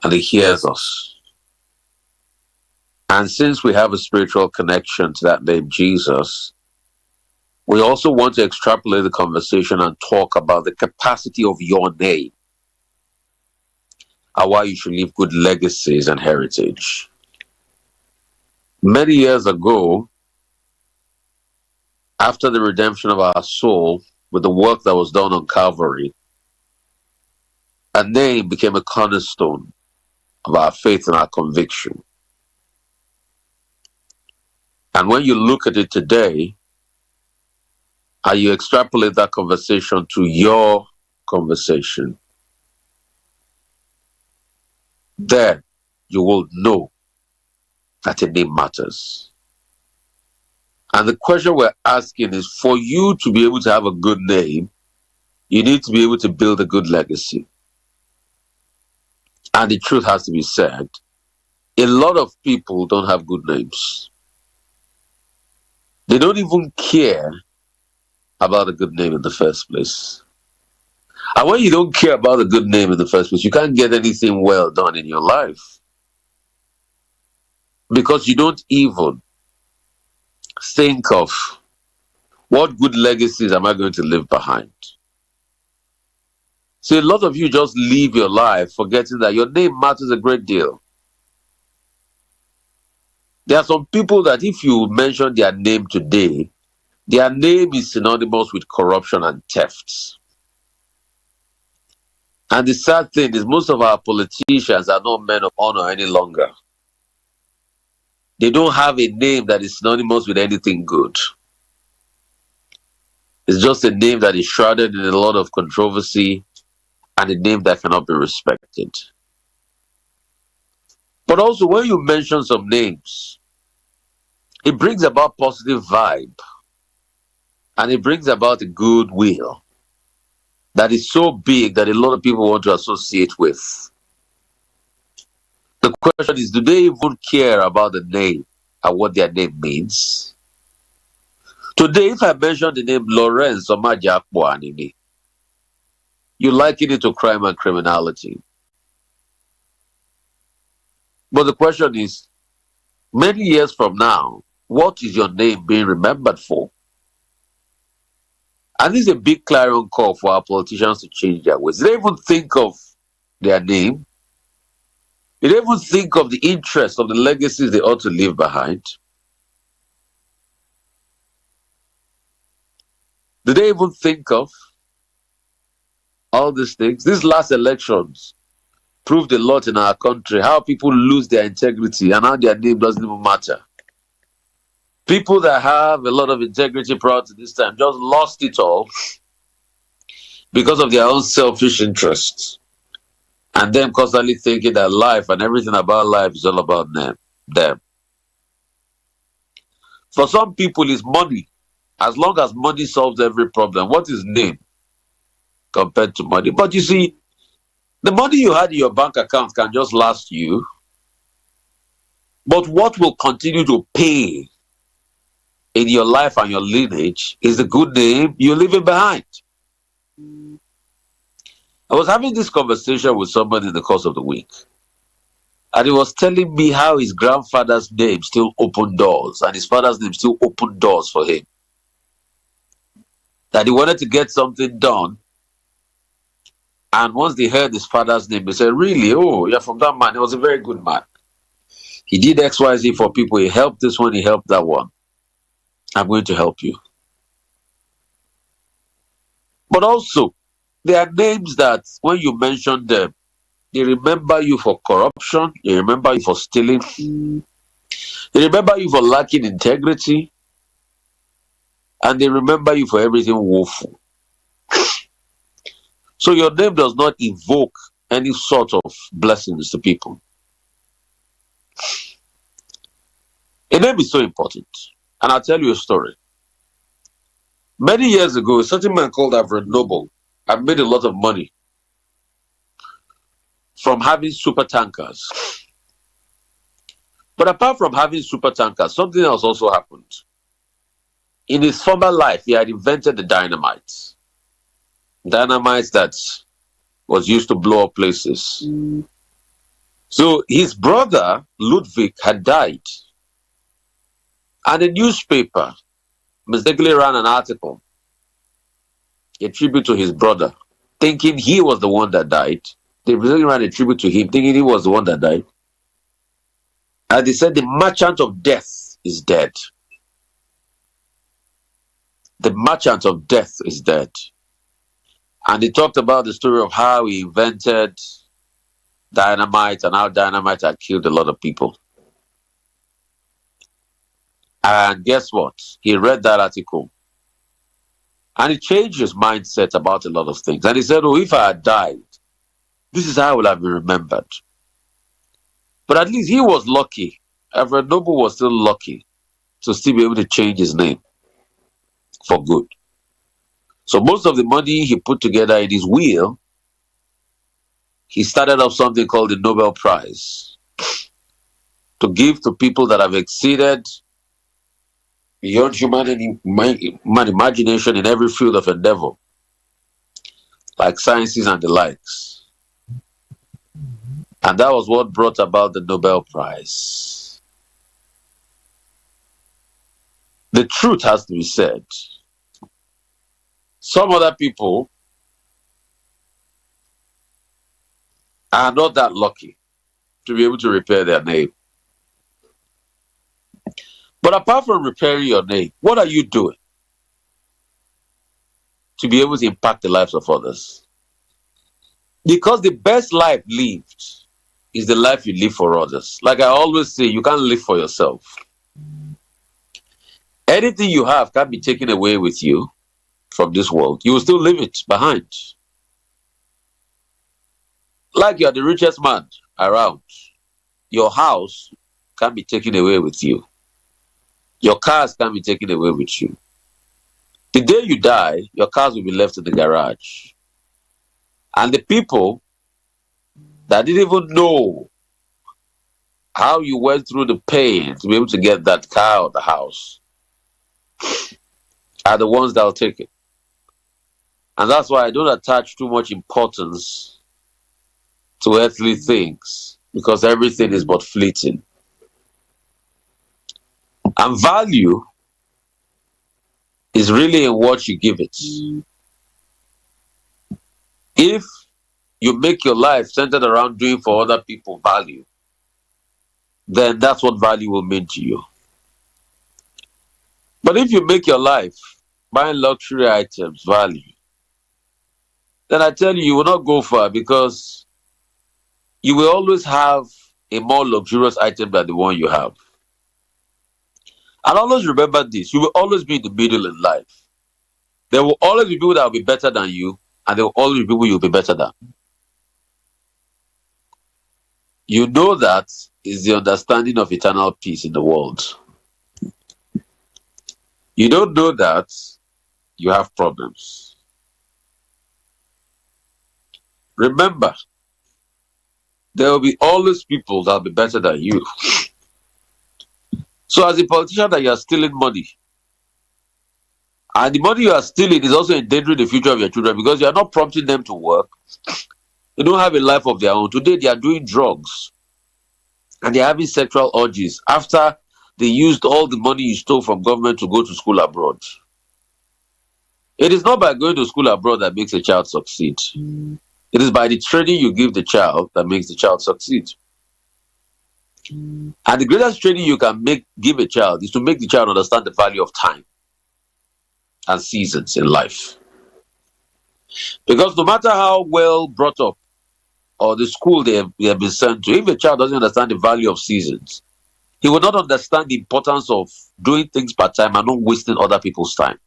and he hears us. And since we have a spiritual connection to that name, Jesus, we also want to extrapolate the conversation and talk about the capacity of your name and why you should leave good legacies and heritage. Many years ago, after the redemption of our soul with the work that was done on Calvary, a name became a cornerstone of our faith and our conviction. And when you look at it today, and you extrapolate that conversation to your conversation, then you will know that a name matters. And the question we're asking is, for you to be able to have a good name, you need to be able to build a good legacy. And the truth has to be said, a lot of people don't have good names. They don't even care about a good name in the first place. And when you don't care about a good name in the first place, you can't get anything well done in your life. Because you don't even think of what good legacies am I going to leave behind. See, a lot of you just live your life forgetting that your name matters a great deal. There are some people that if you mention their name today, their name is synonymous with corruption and theft. And the sad thing is most of our politicians are not men of honor any longer. They don't have a name that is synonymous with anything good. It's just a name that is shrouded in a lot of controversy and a name that cannot be respected. But also when you mention some names, it brings about positive vibe and it brings about a goodwill that is so big that a lot of people want to associate with. The question is, do they even care about the name and what their name means? Today, if I mention the name Lawrence Omajakpoanini, you liken it to crime and criminality. But the question is, many years from now, what is your name being remembered for? And this is a big clarion call for our politicians to change their ways. They even think of their name. They even think of the interest of the legacies they ought to leave behind. Do they even think of all these things? These last elections proved a lot in our country, how people lose their integrity and how their name doesn't even matter. People that have a lot of integrity prior to this time just lost it all because of their own selfish interests. And them constantly thinking that life and everything about life is all about them. For some people, it's money. As long as money solves every problem, what is name compared to money? But you see, the money you had in your bank account can just last you. But what will continue to pay in your life and your lineage is the good name you're leaving behind. I was having this conversation with somebody in the course of the week, and he was telling me how his grandfather's name still opened doors, and his father's name still opened doors for him. That he wanted to get something done, and once they heard his father's name, they said, really? Oh, you're from that man. He was a very good man. He did XYZ for people. He helped this one, he helped that one. I'm going to help you. But also, there are names that when you mention them, they remember you for corruption, they remember you for stealing, they remember you for lacking integrity, and they remember you for everything woeful. So your name does not evoke any sort of blessings to people. A name is so important. And I'll tell you a story. Many years ago, a certain man called Alfred Noble had made a lot of money from having super tankers. But apart from having super tankers, something else also happened. In his former life, he had invented the dynamite. Dynamite that was used to blow up places. So his brother, Ludwig, had died. And the newspaper mistakenly ran an article, a tribute to his brother, thinking he was the one that died. They mistakenly ran a tribute to him, thinking he was the one that died. And they said the merchant of death is dead. The merchant of death is dead. And he talked about the story of how he invented dynamite and how dynamite had killed a lot of people. And guess what? He read that article and he changed his mindset about a lot of things. And he said, oh, if I had died, this is how I would have been remembered. But at least he was lucky. Everett Noble was still lucky to still be able to change his name for good. So most of the money he put together in his will, he started up something called the Nobel Prize to give to people that have exceeded beyond human imagination in every field of endeavor, like sciences and the likes. And that was what brought about the Nobel Prize. The truth has to be said. Some other people are not that lucky to be able to repair their name. But apart from repairing your name, what are you doing to be able to impact the lives of others? Because the best life lived is the life you live for others. Like I always say, you can't live for yourself. Anything you have can be taken away with you from this world. You will still leave it behind. Like you are the richest man around. Your house can be taken away with you. Your cars can be taken away with you. The day you die, your cars will be left in the garage. And the people that didn't even know how you went through the pain to be able to get that car or the house are the ones that will take it. And that's why I don't attach too much importance to earthly things, because everything is but fleeting. And value is really in what you give it. If you make your life centered around doing for other people value, then that's what value will mean to you. But if you make your life buying luxury items value, then I tell you, you will not go far, because you will always have a more luxurious item than the one you have. And always remember this, you will always be in the middle in life. There will always be people that will be better than you, and there will always be people you'll be better than. You know that is the understanding of eternal peace in the world. You don't know that, you have problems. Remember, there will be always people that will be better than you. So as a politician that you are stealing money, and the money you are stealing is also endangering the future of your children, because you are not prompting them to work. They don't have a life of their own. Today they are doing drugs and they are having sexual urges after they used all the money you stole from government to go to school abroad. It is not by going to school abroad that makes a child succeed. It is by the training you give the child that makes the child succeed. And the greatest training you can give a child is to make the child understand the value of time and seasons in life. Because no matter how well brought up or the school they have been sent to, if a child doesn't understand the value of seasons, he will not understand the importance of doing things part time and not wasting other people's time.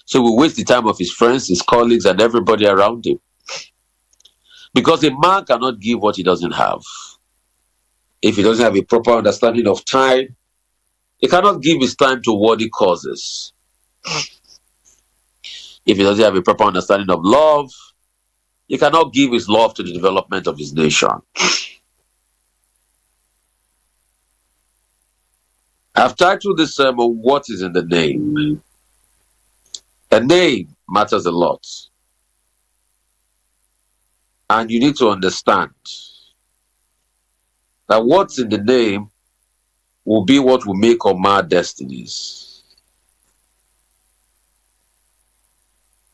So he will waste the time of his friends, his colleagues, and everybody around him. Because a man cannot give what he doesn't have. If he doesn't have a proper understanding of time, he cannot give his time to worthy causes. If he doesn't have a proper understanding of love, he cannot give his love to the development of his nation. I've titled this sermon, What is in the Name? A name matters a lot. And you need to understand That what's in the name will be what will make or mar destinies.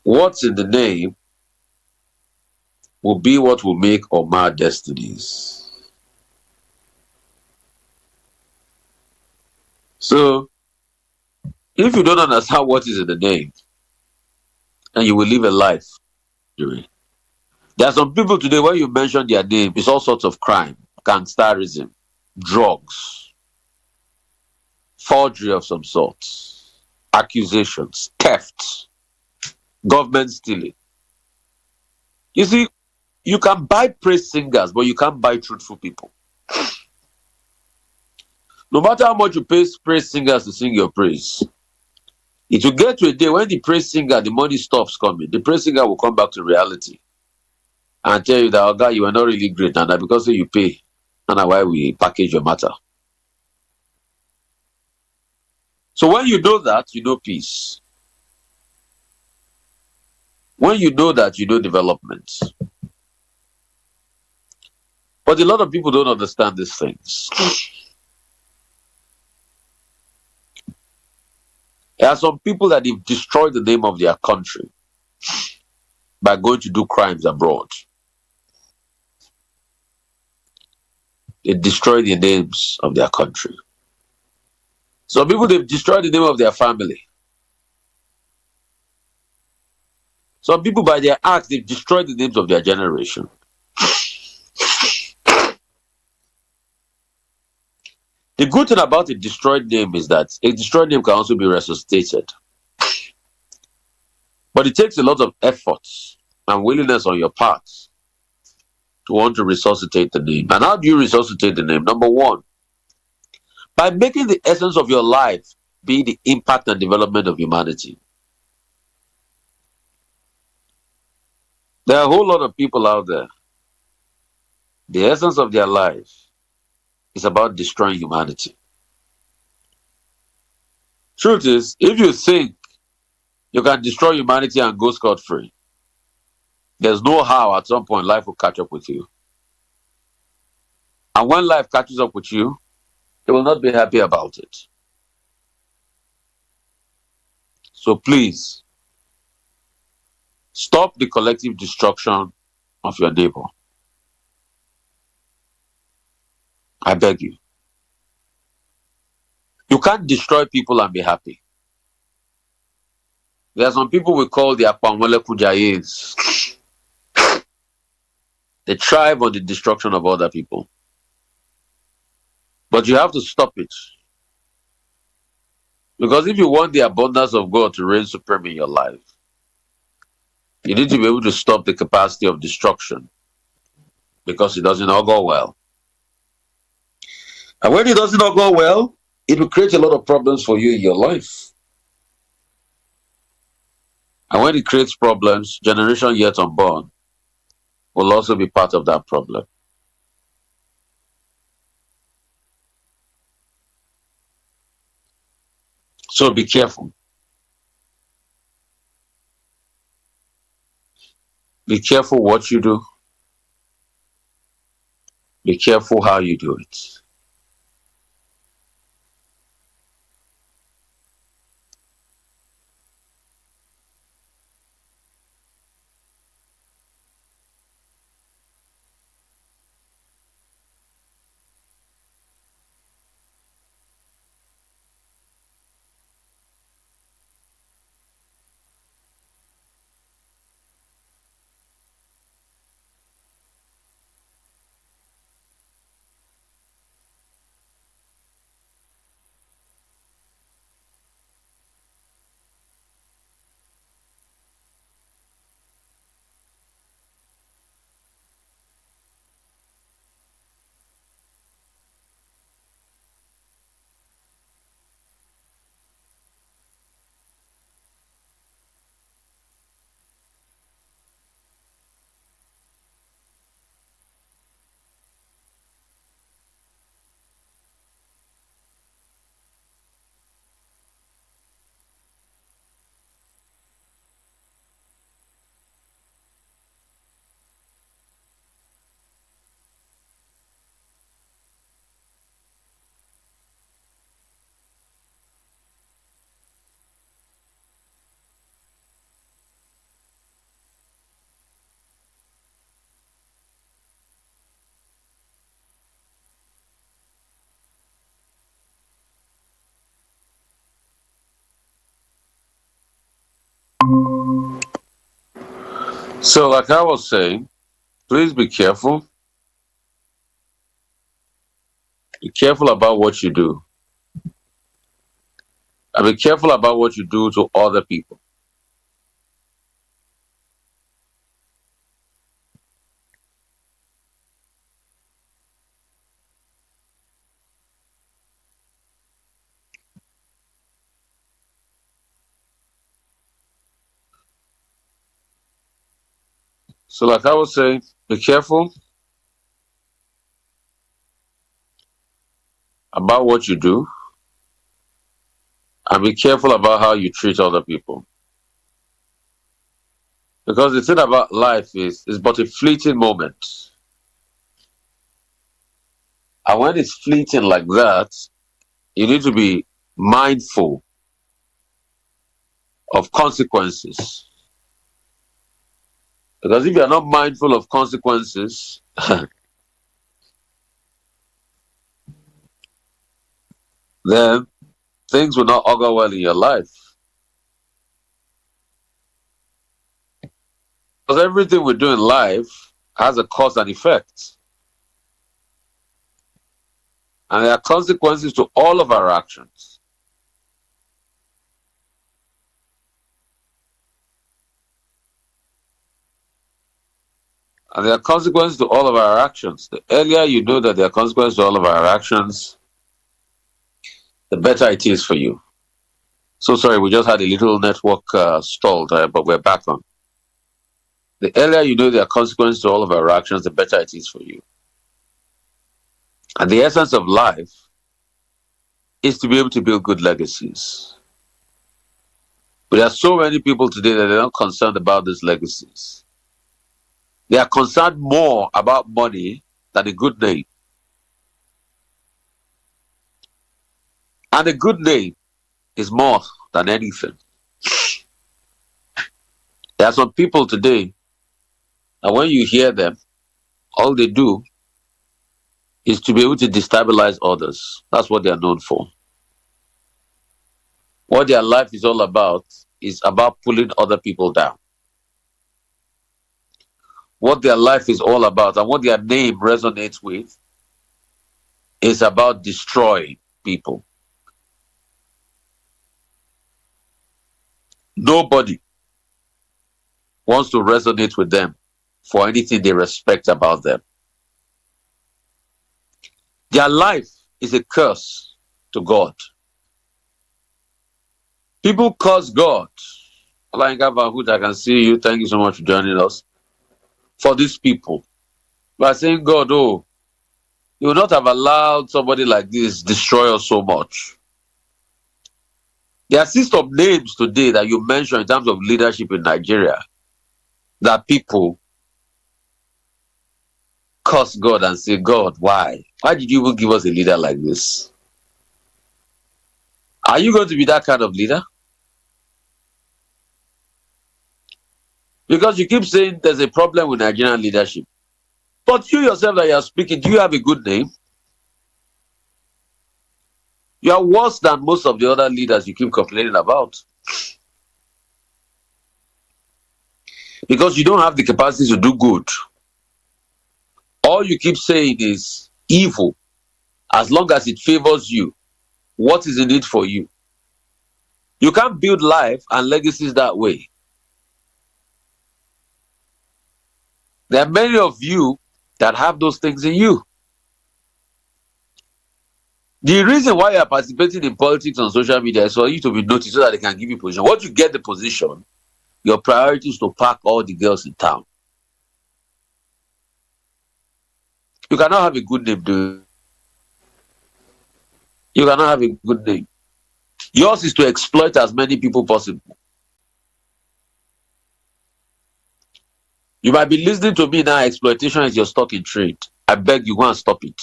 What's in the name will be what will make or mar destinies. So, if you don't understand what is in the name, and you will live a life doing. There are some people today, when you mention their name, it's all sorts of crime, gangsterism, drugs, forgery of some sort, accusations, theft, government stealing. You see, you can buy praise singers, but you can't buy truthful people. No matter how much you pay praise singers to sing your praise, it will get to a day when the praise singer, the money stops coming. The praise singer will come back to reality and tell you that, oh God, you are not really great, and that because you pay, and that's why we package your matter. So when you know that, you know peace. When you know that, you know development. But a lot of people don't understand these things. There are some people that have destroyed the name of their country by going to do crimes abroad. They destroy the names of their country. Some people, they've destroyed the name of their family. Some people, by their acts, they've destroyed the names of their generation. The good thing about a destroyed name is that a destroyed name can also be resuscitated. But it takes a lot of effort and willingness on your part to want to resuscitate the name. And how do you resuscitate the name? Number one, by making the essence of your life be the impact and development of humanity. There are a whole lot of people out there. The essence of their life is about destroying humanity. Truth is, if you think you can destroy humanity and go scot-free, there's no how at some point life will catch up with you. And when life catches up with you, you will not be happy about it. So please, stop the collective destruction of your neighbor. I beg you. You can't destroy people and be happy. There are some people we call the Akwanwele Kujayes. They thrive on the destruction of other people. But you have to stop it. Because if you want the abundance of God to reign supreme in your life, you need to be able to stop the capacity of destruction, because it doesn't all go well. And when it doesn't all go well, it will create a lot of problems for you in your life. And when it creates problems, generation yet unborn will also be part of that problem. So be careful. Be careful what you do. Be careful how you do it. So, like I was saying, please be careful. Be careful about what you do. And be careful about what you do to other people. So, like I was saying, be careful about what you do and be careful about how you treat other people. Because the thing about life is it's but a fleeting moment. And when it's fleeting like that, you need to be mindful of consequences. Because if you're not mindful of consequences, then things will not augur well in your life. Because everything we do in life has a cause and effect. And there are consequences to all of our actions. And there are consequences to all of our actions. The earlier you know that there are consequences to all of our actions, the better it is for you. So sorry, we just had a little network stalled, but we're back on. The earlier you know there are consequences to all of our actions, the better it is for you. And the essence of life is to be able to build good legacies. But there are so many people today that they're not concerned about these legacies. They are concerned more about money than a good name. And a good name is more than anything. There are some people today, and when you hear them, all they do is to be able to destabilize others. That's what they are known for. What their life is about pulling other people down. What their life is all about and what their name resonates with is about destroying people. Nobody wants to resonate with them for anything they respect about them. Their life is a curse to God. People curse God. Olayinka Van I can see you. Thank you so much for joining us. For these people, we are saying, God, oh, you would not have allowed somebody like this destroy us so much. There are list of names today that you mentioned in terms of leadership in Nigeria that people curse God and say, God, why? Why did you even give us a leader like this? Are you going to be that kind of leader? Because you keep saying there's a problem with Nigerian leadership. But you yourself that you are speaking, do you have a good name? You are worse than most of the other leaders you keep complaining about. Because you don't have the capacity to do good. All you keep saying is evil. As long as it favors you, what is in it for you? You can't build life and legacies that way. There are many of you that have those things in you. The reason why you are participating in politics on social media is for you to be noticed so that they can give you position. Once you get the position, your priority is to pack all the girls in town. You cannot have a good name, dude. You cannot have a good name. Yours is to exploit as many people possible. You might be listening to me now. Exploitation is your stock in trade. I beg you, go and stop it.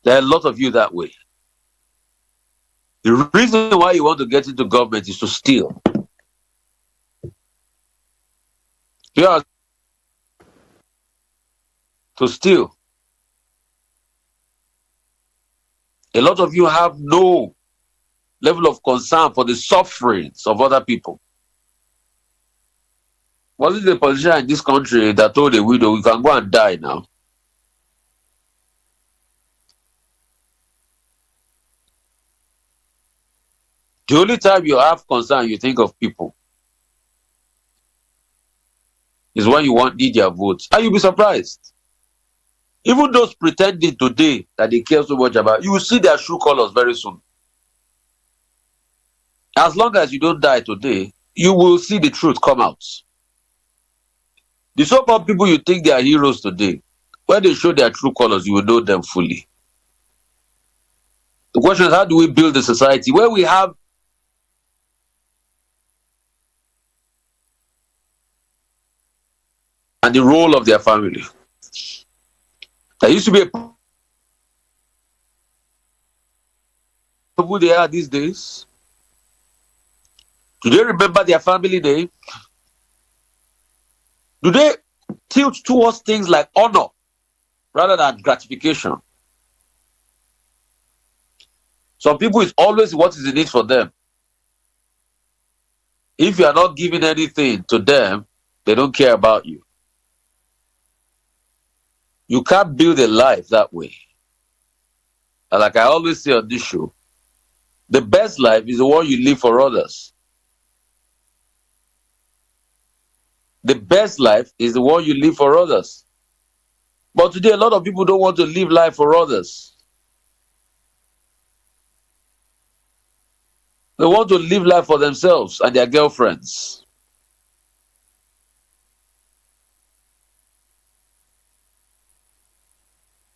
There are a lot of you that way. The reason why you want to get into government is to steal. Yeah, to steal. A lot of you have no level of concern for the sufferings of other people. Was it the politician in this country that told a widow, you can go and die now? The only time you have concern, you think of people, is when you need their votes. And you'll be surprised. Even those pretending today that they care so much about, you will see their true colors very soon. As long as you don't die today, you will see the truth come out. The so-called people you think they are heroes today, when they show their true colors, you will know them fully. The question is, how do we build a society where we have and the role of their family? There used to be a people they are these days. Do they remember their family name? Do they tilt towards things like honor rather than gratification? Some people, it's always what is in it for them. If you are not giving anything to them, they don't care about you. You can't build a life that way. And like I always say on this show, the best life is the one you live for others. The best life is the one you live for others. But today, a lot of people don't want to live life for others. They want to live life for themselves and their girlfriends.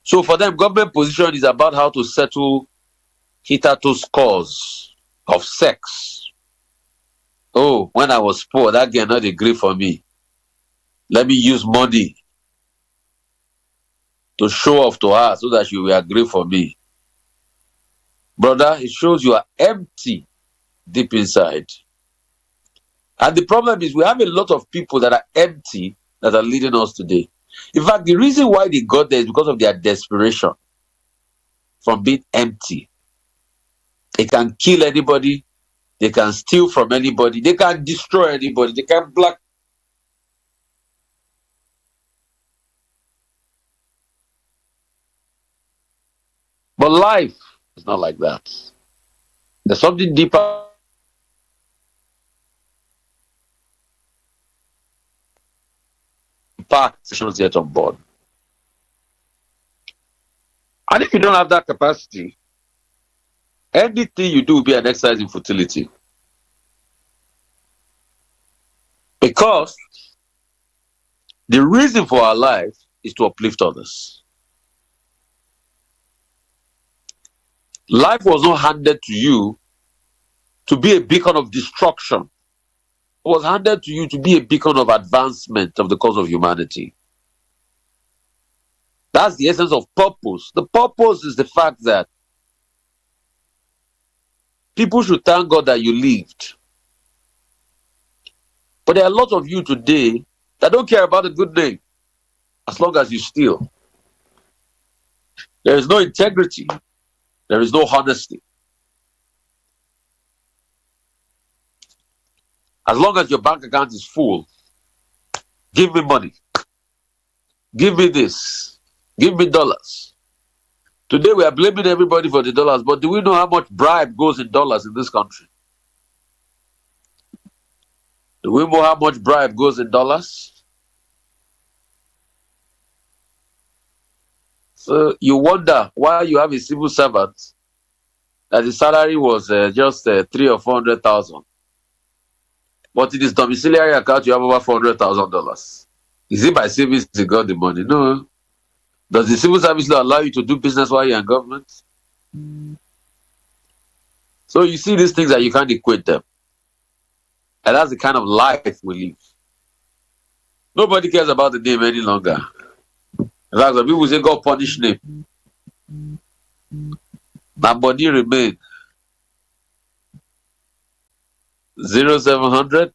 So for them, government position is about how to settle hitherto scores of sex. Oh, when I was poor, that girl not agree for me. Let me use money to show off to her so that she will agree for me. Brother, it shows you are empty deep inside. And the problem is we have a lot of people that are empty that are leading us today. In fact, the reason why they got there is because of their desperation from being empty. They can kill anybody. They can steal from anybody. They can destroy anybody. They can black. But life is not like that. There's something deeper. Sessions yet on board. And if you don't have that capacity, anything you do will be an exercise in futility. Because the reason for our life is to uplift others. Life was not handed to you to be a beacon of destruction. It was handed to you to be a beacon of advancement of the cause of humanity. That's the essence of purpose. The purpose is the fact that people should thank God that you lived. But there are a lot of you today that don't care about a good name as long as you steal. There is no integrity. There is no honesty. As long as your bank account is full, give me money. Give me this. Give me dollars. Today we are blaming everybody for the dollars, but do we know how much bribe goes in dollars in this country? Do we know how much bribe goes in dollars? So you wonder why you have a civil servant that the salary was just 300,000 or 400,000. But in his domiciliary account, you have over $400,000. Is it by savings he got the money? No. Does the civil service law allow you to do business while you're in government? So you see these things that you can't equate them. And that's the kind of life we live. Nobody cares about the name any longer. In fact, some people say God punish name. My body remain 0700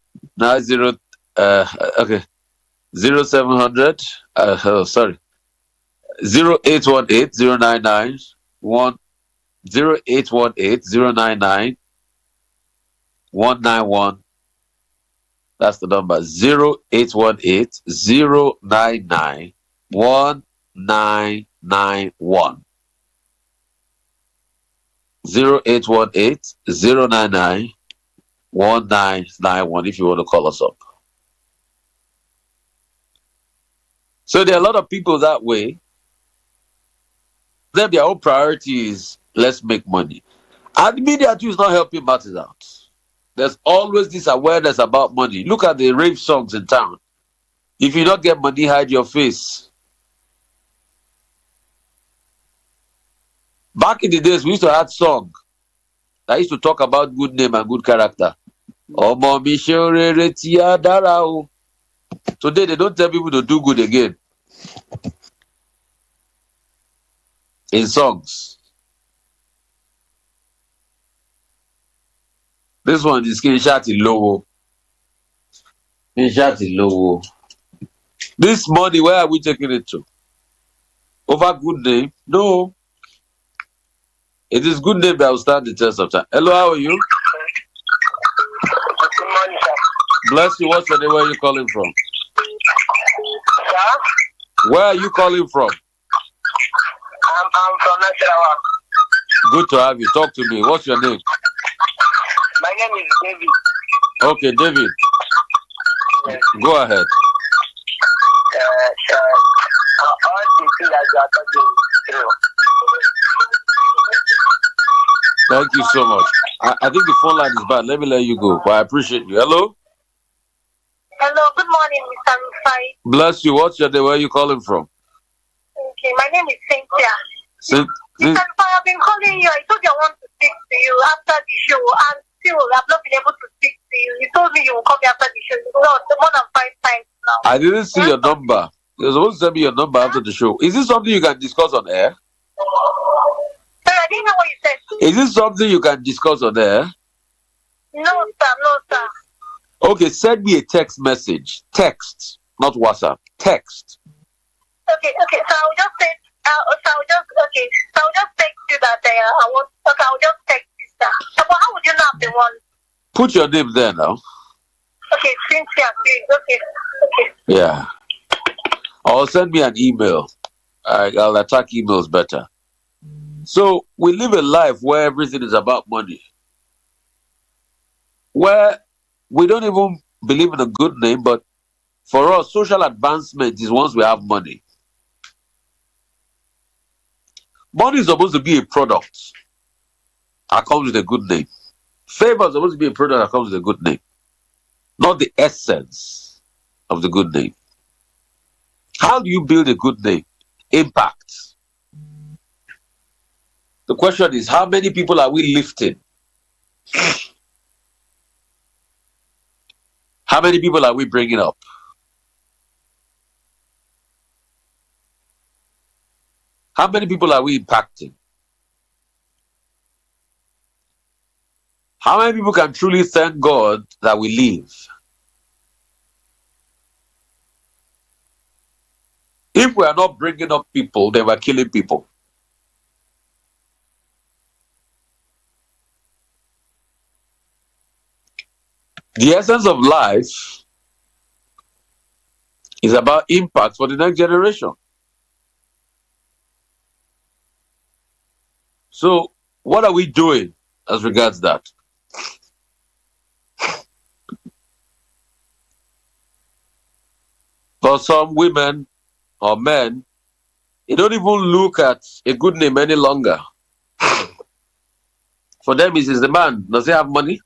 okay 0700 sorry 0818 099 1 0818 099 191. That's the number. 0818 099 1991. 0818 099 1991 if you want to call us up. So there are a lot of people that way. Then their whole priority is let's make money. And the media too is not helping matters out. There's always this awareness about money. Look at the rave songs in town. If you don't get money, hide your face. Back in the days, we used to have song that used to talk about good name and good character. Today, they don't tell people to do good again. In songs. This one is Kinshati Lowo. Kinshati Lowo. This money, where are we taking it to? Over good name? No. It is good name that will stand the test of time. Hello, how are you? Good morning, sir. Bless you. What's your name? Where are you calling from? Sir? Where are you calling from? I'm from Nasarawa. Good to have you. Talk to me. What's your name? My name is David. Okay, David. Yes. Go ahead. All the things that you are talking through. Thank you so much. I think the phone line is bad. Let me let you go. But I appreciate you. Hello? Hello, good morning, Mr. Rufai. Bless you. What's your name? Where are you calling from? Okay, my name is Cynthia. Cynthia. Mr. Rufai, I've been calling you. I told you I want to speak to you after the show, and still I've not been able to speak to you. You told me you will call me after the show. No, more than 5 times now. I didn't see your number. You're supposed to send me your number after the show. Is this something you can discuss on air? Sorry, I didn't know what you said. Is this something you can discuss on air? No, sir. No, sir. Okay, send me a text message. Text, not WhatsApp. Text. Okay. So I'll just say, so I'll just text you that I'll just text you, sir. But how would you know I'm the one? Put your name there now. Okay, Cynthia, please. Okay. Yeah. Or send me an email. I'll attack emails better. So we live a life where everything is about money. Where we don't even believe in a good name, but for us, social advancement is once we have money. Money is supposed to be a product that comes with a good name. Favor is supposed to be a product that comes with a good name, not the essence of the good name. How do you build a good name? Impact. The question is, how many people are we lifting? How many people are we bringing up? How many people are we impacting? How many people can truly thank God that we live? If we are not bringing up people, then we're killing people. The essence of life is about impact for the next generation. So, what are we doing as regards that? For some women or men, they don't even look at a good name any longer. For them, it is the man. Does he have money?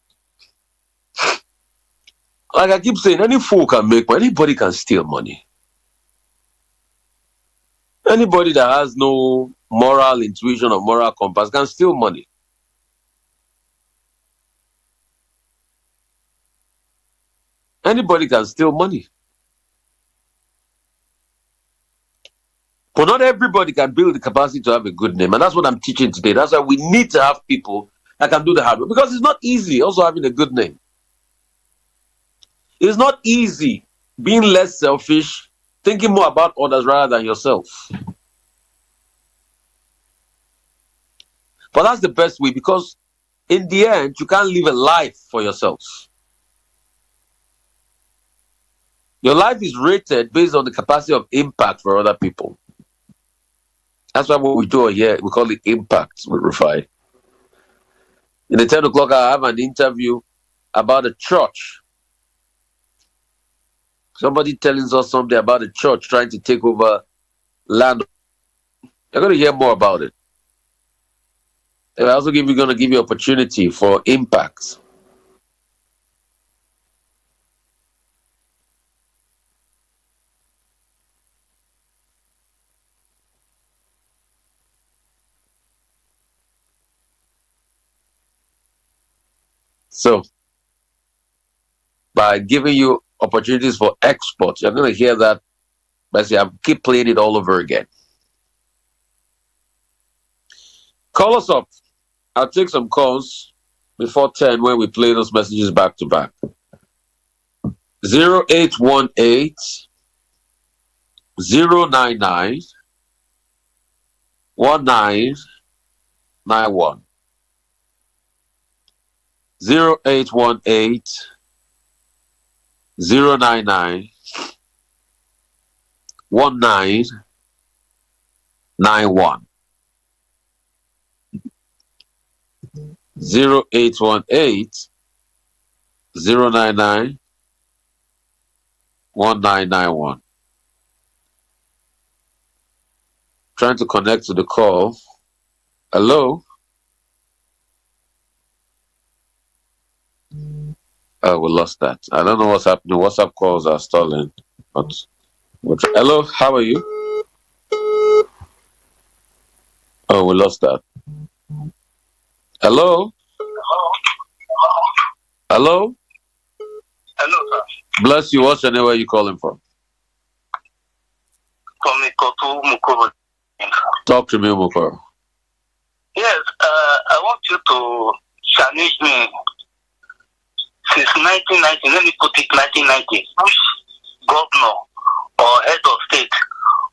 Like I keep saying, any fool can make money. Anybody can steal money. Anybody that has no moral intuition or moral compass can steal money. Anybody can steal money. But not everybody can build the capacity to have a good name. And that's what I'm teaching today. That's why we need to have people that can do the hard work. Because it's not easy also having a good name. It's not easy being less selfish, thinking more about others rather than yourself. But that's the best way, because in the end, you can't live a life for yourself. Your life is rated based on the capacity of impact for other people. That's why what we do here, we call it impact with Rufai. In the 10 o'clock, I have an interview about a church. Somebody telling us something about a church trying to take over land. You're going to hear more about it. They're also going to give you opportunity for impact. So, by giving you opportunities for export, you're going to hear that. But I keep playing it all over again. Call us up. I'll take some calls before 10 when we play those messages back to back. 0818 099 1991. 0818 099 1991. 0818 099 1991. Trying to connect to the call. Hello? Oh, we lost that. I don't know what's happening. WhatsApp calls are stalling. But hello, how are you? Oh, we lost that. Hello? Hello? Hello, sir. Bless you. What's your name? Where are you calling from? Talk to me, Mukoro. Yes, I want you to challenge me. Since 1990, let me put it 1990, which governor or head of state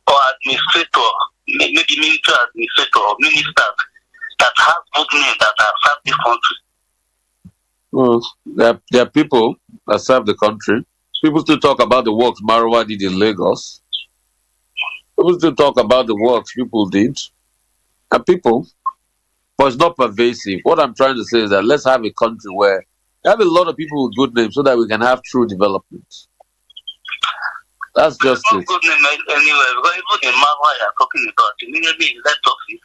or administrator, maybe military administrator or ministers that have good name that have served the country? Well, there are people that serve the country. People still talk about the works Marwa did in Lagos. People still talk about the works people did. And people, but it's not pervasive. What I'm trying to say is that let's have a country where we have a lot of people with good names so that we can have true development. That's just it. Good name anyway, because even the Marwa you are talking about, immediately in that office,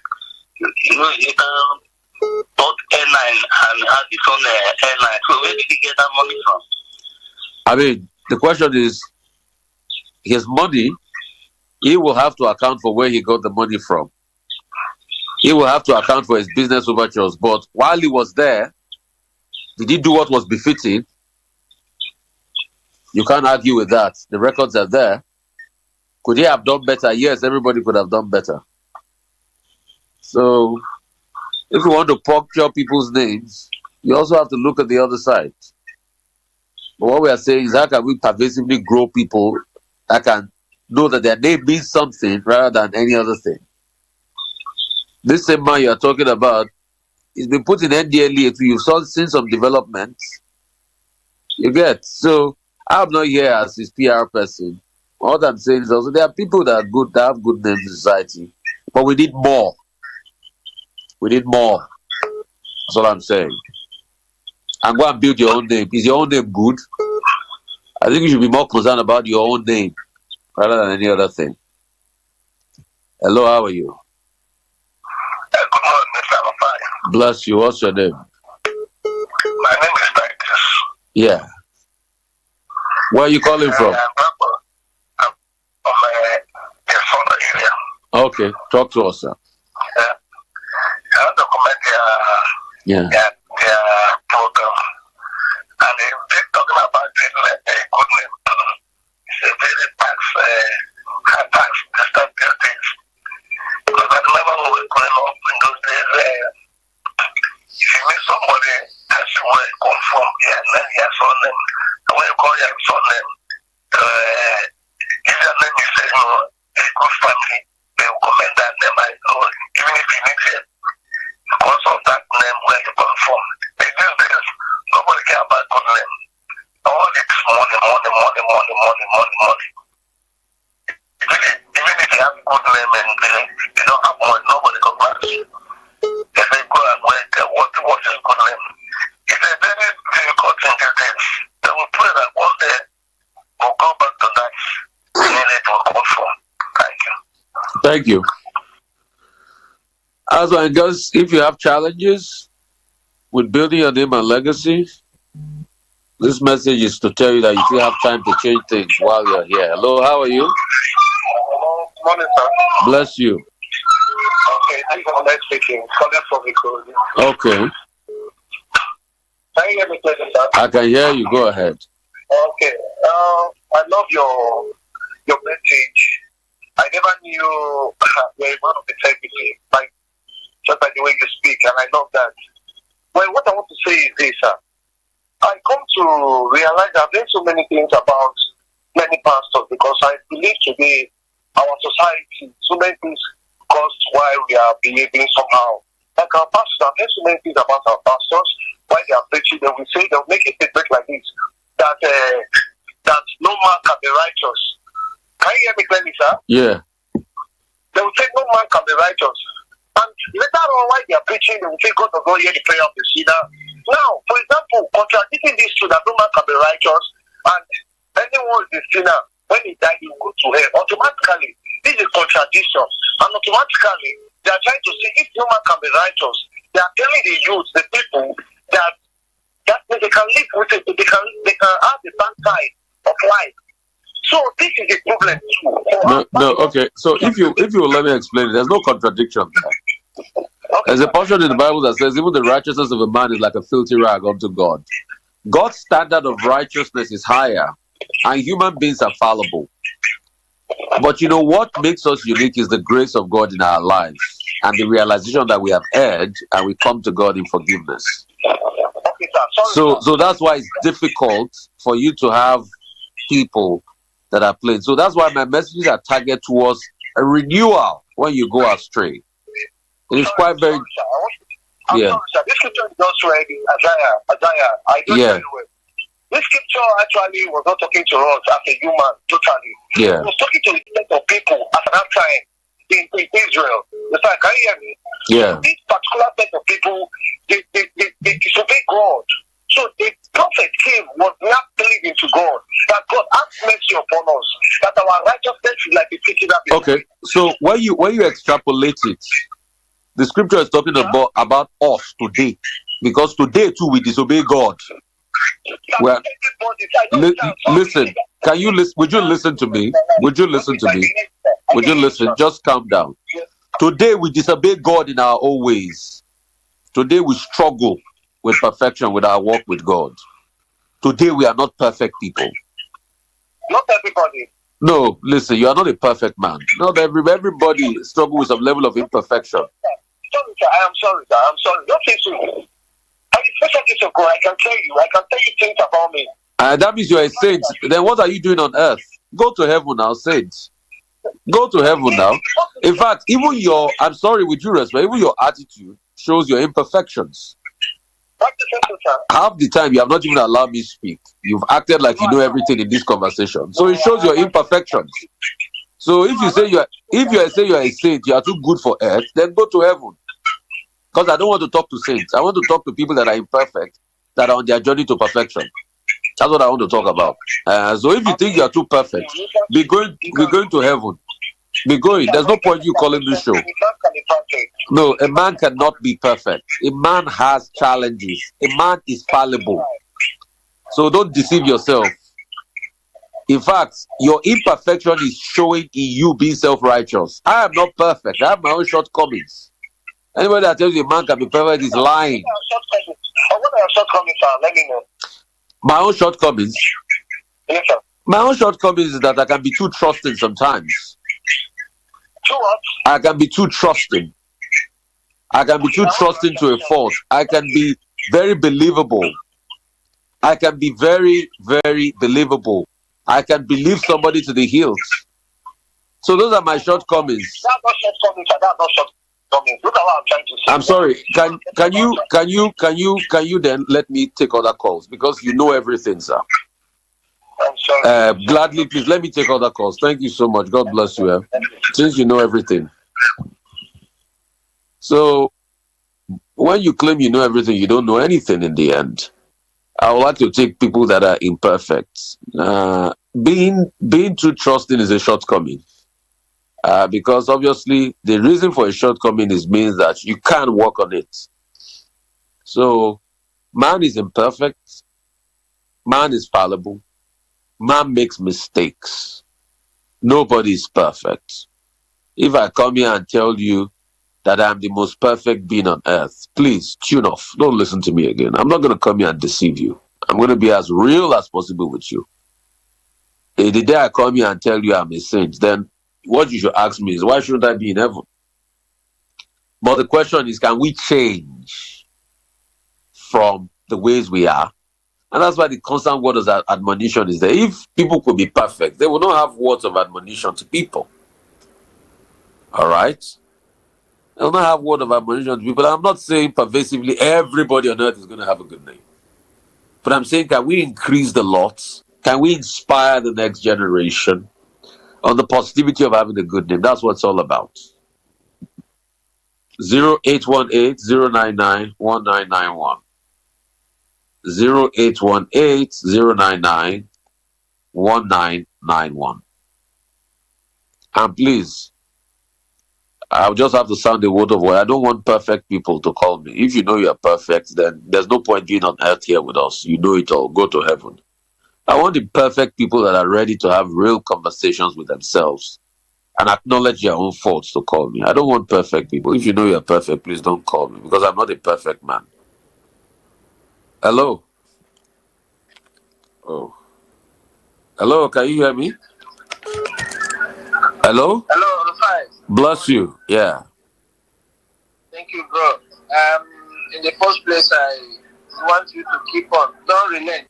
you know, you bought airline and have its own airline. So where did he get that money from? I mean, the question is, his money, he will have to account for where he got the money from. He will have to account for his business overtures. But while he was there, did he do what was befitting? You can't argue with that. The records are there. Could he have done better? Yes, everybody could have done better. So, if you want to puncture people's names, you also have to look at the other side. But what we are saying is, how can we pervasively grow people that can know that their name means something rather than any other thing? This same man you are talking about, he's been put in NDLEA. You've seen some developments. You get. So I'm not here as his PR person. What I'm saying is also there are people that are good, that have good names in society, but we need more. We need more. That's all I'm saying. And go and build your own name. Is your own name good? I think you should be more concerned about your own name rather than any other thing. Hello, how are you? Good morning, Mr. Rufai. Bless you. What's your name? My name is Titus. Yeah. Where are you calling from? I'm from the area. Okay, talk to us, sir. I want to comment their program. And they're talking about it like a good name. It's a very high tax, destructive things. Because I remember when we were growing up in those days, if you meet somebody that's where you come from, and then your surname, and when you call your surname, if your name is a good family, they will comment that name. Even if you need it, because of that name where you come from, them and they don't have money. Nobody comes back. If they go and wait, what is good name? It's a very difficult thing to do. They will pray that one day we'll come back to that. It will come for. Thank you. Thank you. Also, and guys, if you have challenges with building your name and legacy, this message is to tell you that you still have time to change things while you're here. Hello, how are you? Hello, morning, sir. Bless you. Okay, thank you for that speaking. Calling from Victoria. Okay. Can you hear me clearly, sir? I can hear you. Go ahead. Okay. I love your message. I never knew you're a man of integrity, like just by the way you speak, and I love that. Well, what I want to say is this, sir. I come to realize I've learned so many things about many pastors because I believe today our society, so many things cause why we are behaving somehow. Like our pastors, I've learned so many things about our pastors, why they are preaching. They will say, they'll make a statement like this, that no man can be righteous. Can you hear me clearly, sir? Yeah. They will say no man can be righteous. And later on, while they are preaching, they will say God does not hear the prayer of the sinner. Now, for example, contradicting this truth that no man can be righteous, and anyone is a sinner, when he dies, he will go to hell. Automatically, this is contradiction. And automatically, they are trying to say if no man can be righteous, they are telling the youth, the people, that they can live with it, they can have the bad side of life. So this is the problem too. No, okay. So if you will let me explain it, there's no contradiction there. Okay. There's a portion in the Bible that says even the righteousness of a man is like a filthy rag unto God. God's standard of righteousness is higher, and human beings are fallible. But you know what makes us unique is the grace of God in our lives and the realization that we have erred and we come to God in forgiveness. Okay, sir. So that's why it's difficult for you to have people that are playing. So that's why my messages are targeted towards a renewal when you go astray. It is quite very... Sorry, sir. This scripture is just read in Isaiah. I don't know very well. This scripture actually was not talking to us as a human, totally. Yeah. It was talking to the set of people at that time in Israel. It's like, can you hear me? Yeah. So this particular set of people, they disobey God. So the prophet came, was not believing to God, that God have mercy upon us, that our righteousness is like the city that is. Okay, so when you extrapolate it, the scripture is talking about us today, because today too we disobey God. Well, listen. Can you listen? Would you listen to me? Would you listen to me? Would you listen? Just calm down. Today we disobey God in our own ways. Today we struggle with perfection with our walk with God. Today we are not perfect people. Not everybody. No, listen, you are not a perfect man. Not everybody struggles with some level of imperfection. Sorry, sir. I am sorry, sir. I'm sorry. Don't say so. I can tell you things about me. And that means you are a saint. Then what are you doing on earth? Go to heaven now, saints. Go to heaven now. In fact, even I'm sorry, with due respect, even your attitude shows your imperfections. Half the time you have not even allowed me to speak. You've acted like you know everything in this conversation. So it shows your imperfections. So if you say you are a saint, you are too good for earth, then go to heaven. Because I don't want to talk to saints. I want to talk to people that are imperfect, that are on their journey to perfection. That's what I want to talk about. So if you think you are too perfect, be going to heaven. Be going. There's no point you calling this show. No, a man cannot be perfect. A man has challenges. A man is fallible. So don't deceive yourself. In fact, your imperfection is showing in you being self-righteous. I am not perfect. I have my own shortcomings. Anybody that tells you a man can be perfect is lying. What are your shortcomings, sir? Let me know. My own shortcomings? Yes, sir. My own shortcomings is that I can be too trusting sometimes. Too what? I can be too trusting. I can be too trusting to a fault. I can be very believable. I can be very, very believable. I can believe somebody to the hilt. So those are my shortcomings. That's not shortcomings, sir. That's not shortcomings. Look at what I'm trying to say. I'm sorry. Can you then let me take other calls, because you know everything, sir. Gladly, please let me take other calls. Thank you so much. God bless you. Since you know everything. So when you claim you know everything, you don't know anything in the end. I would like to take people that are imperfect. Being too trusting is a shortcoming. Because obviously the reason for a shortcoming means that you can't work on it. So man is imperfect, man is fallible, man makes mistakes. Nobody is perfect. If I come here and tell you that I'm the most perfect being on earth, please tune off. Don't listen to me again. I'm not going to come here and deceive you. I'm going to be as real as possible with you. The day I come here and tell you I'm a saint, then what you should ask me is, why shouldn't I be in heaven? But the question is, can we change from the ways we are? And that's why the constant word of admonition is there. If people could be perfect, they will not have words of admonition to people. All right? They will not have word of admonition to people. I'm not saying pervasively everybody on earth is going to have a good name. But I'm saying, can we increase the lots? Can we inspire the next generation on the positivity of having a good name? That's what it's all about. 0818-099-1991. 0818-099-1991. And please, I'll just have to sound a word of word. I don't want perfect people to call me. If you know you're perfect, then there's no point being on earth here with us. You know it all. Go to heaven. I want the perfect people that are ready to have real conversations with themselves and acknowledge their own faults to call me. I don't want perfect people. If you know you're perfect, please don't call me, because I'm not a perfect man. Hello? Oh. Hello, can you hear me? Hello? Hello, Rufai. Bless you. Yeah. Thank you, bro. In the first place, I want you to keep on. Don't relent.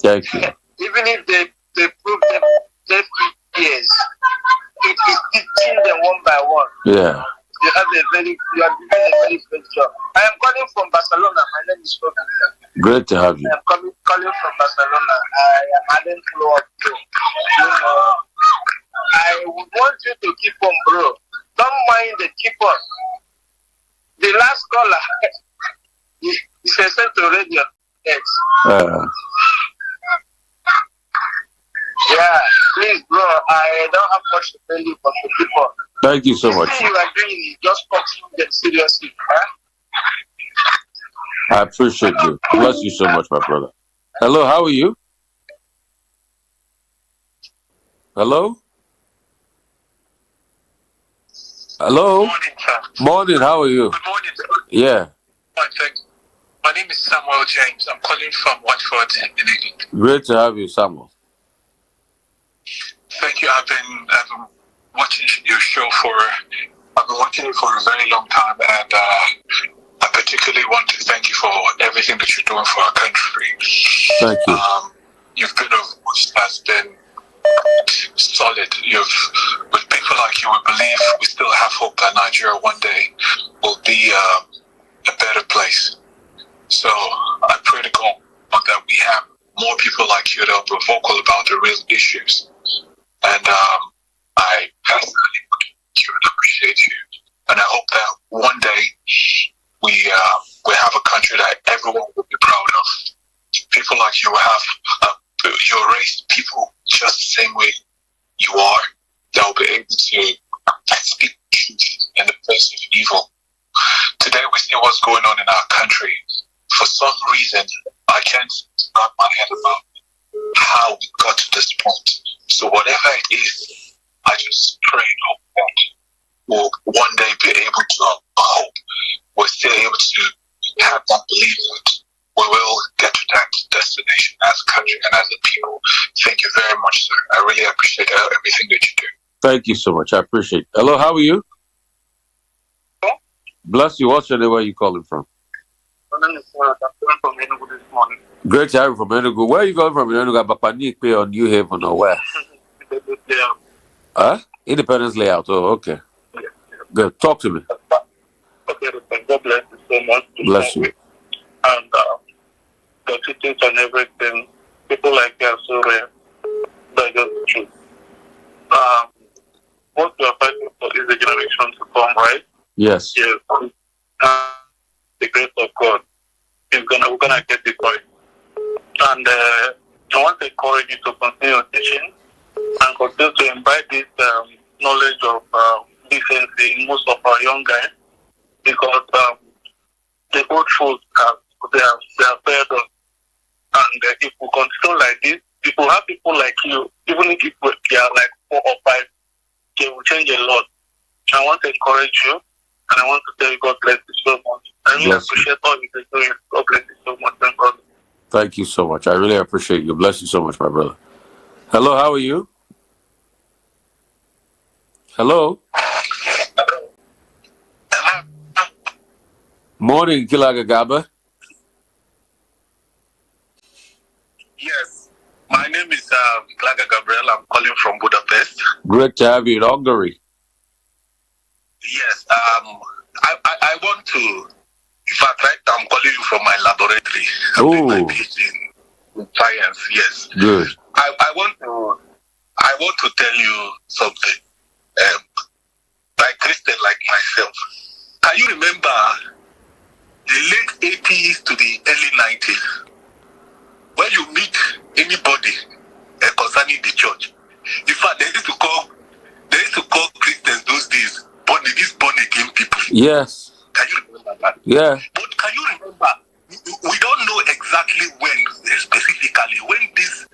Thank you. Even if they prove them 30 years, it is teaching them one by one. Yeah. You are doing a very great job. I am calling from Barcelona. My name is Rufai. Great to have you. I am calling from Barcelona. I am adding flow up too. You know, I would want you to keep on, bro. Don't mind the keep on. The last caller is sent to radio. Yes. Yeah, please, bro. I don't have much to tell you, but to keep on. Thank you so much. The thing you are doing is just talking them seriously. Huh? I appreciate you. Bless you so much, my brother. Hello, how are you? Hello? Hello? Good morning, sir. Morning, how are you? Good morning, sir. Yeah. My name is Samuel James. I'm calling from Watford in England. Great to have you, Samuel. Thank you. I've been watching your show I've been watching it for a very long time, and I particularly want to thank you for everything that you're doing for our country. Thank you. You've been a voice that's been solid. With people like you, we believe we still have hope that Nigeria one day will be a better place. So I pray to God that we have more people like you that are vocal about the real issues. And I personally appreciate you. And I hope that one day we have a country that everyone will be proud of. People like you will have you'll raise people just the same way you are, that will be able to speak truth in the face of evil. Today we see what's going on in our country. For some reason, I can't wrap my head about how we got to this point. So whatever it is, I just pray and hope that we'll one day be able to we're still able to have that belief that we will get to that destination as a country and as a people. Thank you very much, sir. I really appreciate everything that you do. Thank you so much. I appreciate it. Hello, how are you? Hello? Bless you. What's your name? Where are you calling from? My name is I'm calling from Enugu this morning. Great to have you from Enugu. Where are you calling from in Enugu? Bapanikpe or New Haven or where? Independence Layout. Oh, okay. Yeah. Good. Talk to me. Okay, God bless you so much. Bless you. And the teachings and everything, people like you are so rare. That's just the truth. What we are fighting for is the generation to come, right? Yes. Yes. The grace of God is we're gonna get it right. And I want to encourage you to continue teaching and continue to imbibe this knowledge of decency in most of our young guys, because the old folks they have failed us. And if we continue like this, if we have people like you, even if they are like 4 or 5, they will change a lot. I want to encourage you, and I want to tell you God bless you so much. I really appreciate all you do. God bless you so much, thank God. Thank you so much. I really appreciate you. Bless you so much, my brother. Hello, how are you? Hello? Morning, Kilagagaba. Yes, my name is Klaga Gabriel. I'm calling from Budapest. Great to have you in Hungary. Yes, I want to, in fact, right now I'm calling you from my laboratory. I'm doing my PhD in science, yes. Good. I want to tell you something. Like Christian, like myself. Can you remember the late 80s to the early 90s? When you meet anybody concerning the church, in fact, they used to call Christians those days these born again people. Yes. Can you remember that? Yeah. But can you remember? We don't know exactly when, specifically, when this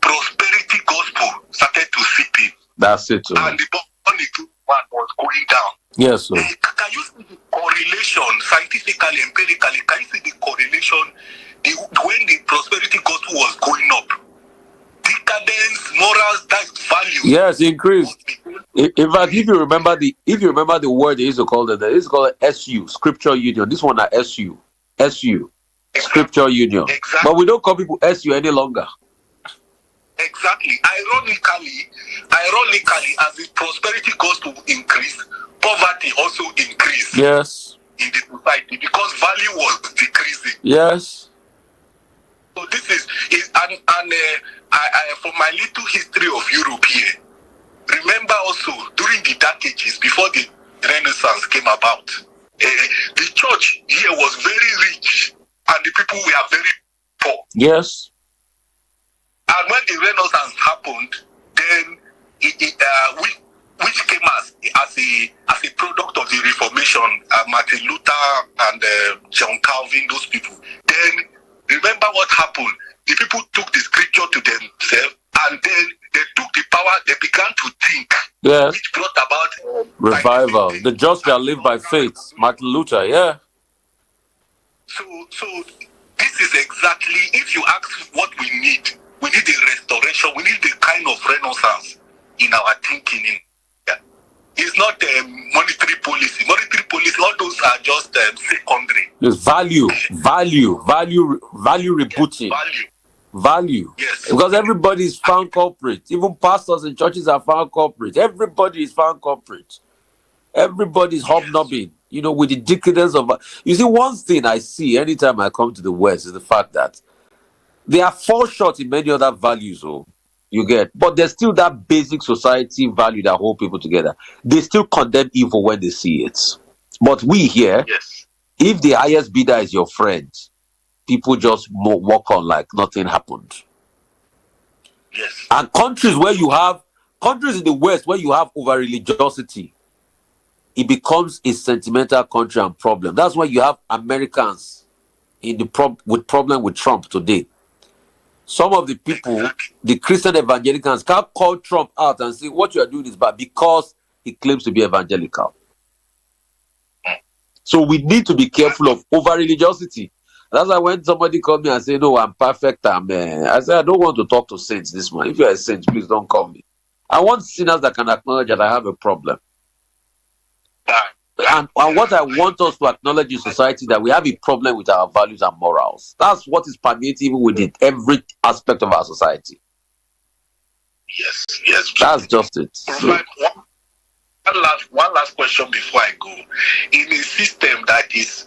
prosperity gospel started to seep in. That's it. And the born again one was going down. Yes, sir. Can you see the correlation, scientifically, empirically? Can you see the correlation? When the prosperity gospel was going up, decadence, morals, that value. Yes, increased. In fact, if you remember the word they used to call it, they used to call it SU, Scripture Union. This one are SU, Scripture Union. Exactly. But we don't call people SU any longer. Exactly. Ironically, as the prosperity gospel increased, poverty also increased. Yes. In the society, because value was decreasing. Yes. So this is from my little history of Europe here. Remember also during the Dark Ages, before the Renaissance came about, the church here was very rich and the people were very poor. Yes. And when the Renaissance happened, then which came as a product of the Reformation, Martin Luther and John Calvin, those people. Then remember what happened? The people took the scripture to themselves, and then they took the power. They began to think, yes, which brought about revival. The just shall live by faith. Martin Luther, yeah. So this is exactly, if you ask what we need a restoration. We need the kind of renaissance in our thinking. It's not monetary policy. Monetary policy, all those are just secondary. There's value rebooting. Value. Yes. Because everybody is found culprit. Even pastors and churches are found culprit. Everybody is found culprit. Everybody is hobnobbing, with the decadence of... You see, one thing I see anytime I come to the West is the fact that they are fall short in many other values, you get, but there's still that basic society value that hold people together. They still condemn evil when they see it. But we here, yes, if the highest bidder is your friend, people just walk on like nothing happened. Yes. And countries in the West where you have over religiosity, it becomes a sentimental country and problem. That's why you have Americans in the problem with Trump today. Some of the people, the Christian evangelicals, can't call Trump out and say what you are doing is bad because he claims to be evangelical. So we need to be careful of over religiosity. That's why when somebody called me and said, "No, I'm perfect," I said, "I don't want to talk to saints this morning. If you're a saint, please don't call me. I want sinners that can acknowledge that I have a problem." And what I want us to acknowledge in society, that we have a problem with our values and morals. That's what is permeating within every aspect of our society. Yes. That's just it. So. One last question before I go. In a system that is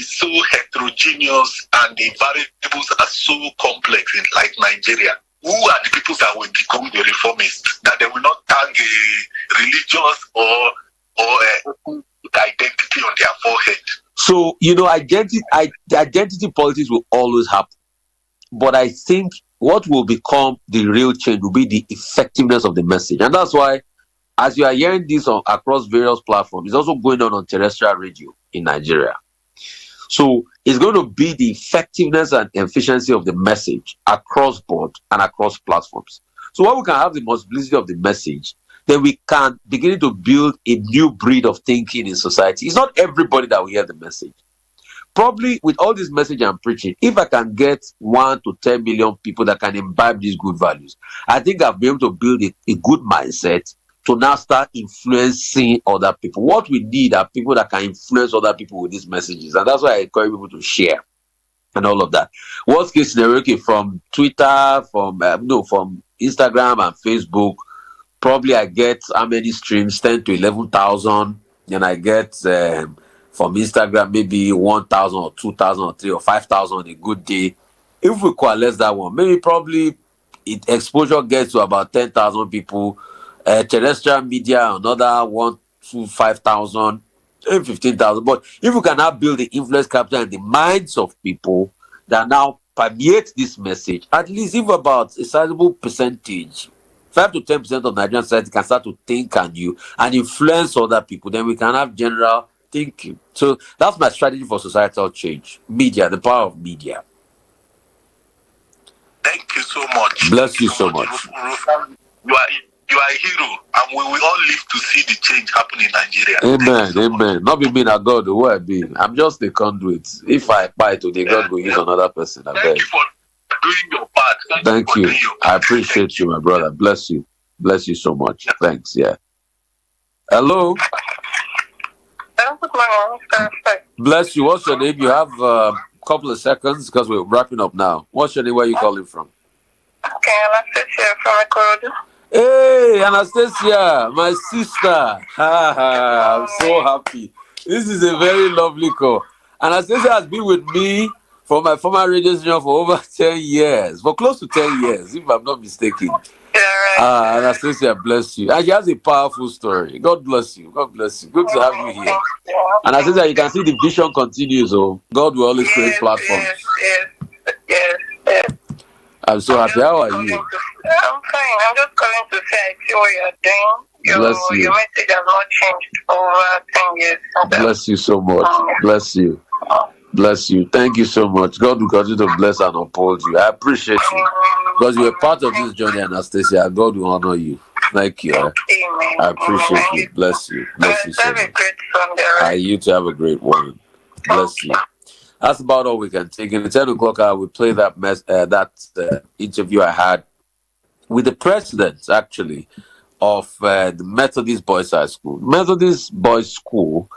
so heterogeneous and the variables are so complex, like Nigeria, who are the people that will become the reformists? That they will not tag a religious or identity on their forehead. So, identity politics will always happen. But I think what will become the real change will be the effectiveness of the message. And that's why, as you are hearing this across various platforms, it's also going on terrestrial radio in Nigeria. So it's going to be the effectiveness and efficiency of the message across board and across platforms. So when we can have the multiplicity of the message, then we can begin to build a new breed of thinking in society. It's not everybody that will hear the message. Probably with all this message I'm preaching, if I can get 1 to 10 million people that can imbibe these good values, I think I'll be able to build a good mindset to now start influencing other people. What we need are people that can influence other people with these messages. And that's why I encourage people to share and all of that. Worst case scenario, okay, from Twitter, from Instagram and Facebook, probably I get how many streams? 10 to 11,000. And I get from Instagram maybe 1,000 or 2,000 or 3,000 or 5,000 on a good day. If we coalesce that one, maybe probably exposure gets to about 10,000 people. Terrestrial media, another 1 to 5,000, 15,000. But if we can now build the influence capital in the minds of people that now permeate this message, at least if about a sizable percentage, 5 to 10% of Nigerian society can start to think and influence other people, then we can have general thinking. So that's my strategy for societal change. Media, the power of media. Thank you so much. Bless you so much. You are a hero, and we will all live to see the change happen in Nigeria. Amen, amen. Not be me, not God, who I be. I'm just a conduit. If I buy today, God will use another person. Thank you for doing your part. Thank you. I appreciate you, my brother. Bless you. Bless you so much. Thanks, yeah. Hello. Bless you. What's your name? You have a couple of seconds because we're wrapping up now. What's your name? Where are you calling from? Okay, Anastasia from Ikorodu. Hey, Anastasia, my sister. I'm so happy. This is a very lovely call. Anastasia has been with me for my former radio station for over 10 years, for close to 10 years, if I'm not mistaken. Anastasia, bless you. And she has a powerful story. God bless you. God bless you. Good to have you here. Anastasia, you can see the vision continues. Oh, God will always create platforms. Yes. I'm so happy. How are you? I'm fine. I'm just calling to say I see what you're doing. Bless you. Your message has not changed over 10 years. Bless you so much. Bless you. Bless you. Thank you so much. God will continue to bless and uphold you. I appreciate you. Because you are part of this journey, Anastasia. God will honor you. Thank you. I appreciate you. Bless you. Bless you so much. Have a great Sunday. You to have a great one. Bless you. That's about all we can take. In the 10 o'clock hour, we play that interview I had with the president, actually, of the Methodist Boys High School. Methodist Boys School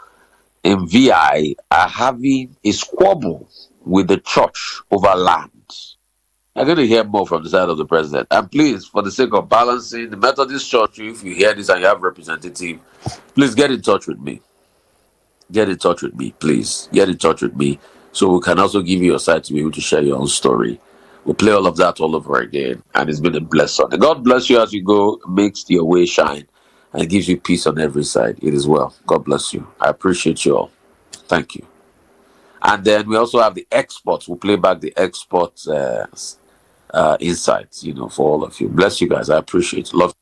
in VI are having a squabble with the church over land. I'm going to hear more from the side of the president. And please, for the sake of balancing the Methodist Church, if you hear this and you have representative, please get in touch with me. Get in touch with me, please. Get in touch with me. So we can also give you your side to be able to share your own story. We'll play all of that all over again. And it's been a blessing. God bless you as you go, makes your way shine, and gives you peace on every side. It is well. God bless you. I appreciate you all. Thank you. And then we also have the exports. We'll play back the exports insights, for all of you. Bless you guys. I appreciate it. Love.